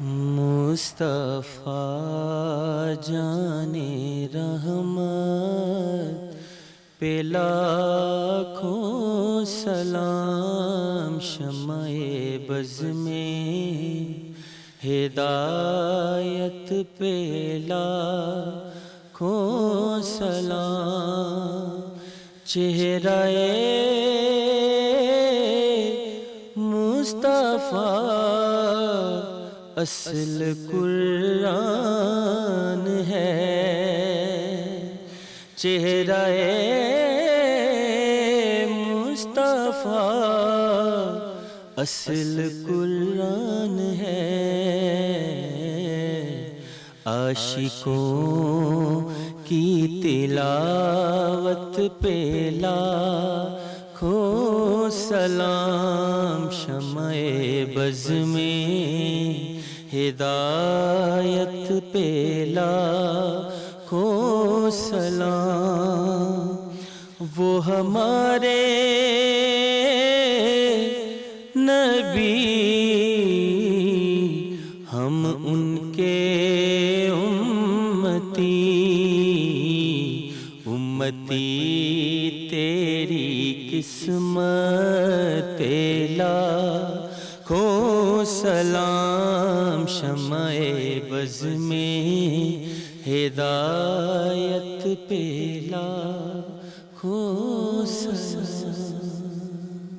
[SPEAKER 8] مصطفیٰ جان رحمت پہ لاکھوں سلام, شمع بز میں ہدایت پہ لاکھوں سلام, چہرہ مصطفیٰ اصل قرآن ہے، چہرہ مصطفیٰ اصل قرآن ہے، عاشقوں کی تلاوت پہ لاکھوں سلام، شمع بز میں ہدایت پہ لاکھوں سلام، وہ ہمارے نبی ہم ان کے امتی تیری قسمت لاکھوں سلام، شمع بز میں ہدایت پہ لاکھوں سلام۔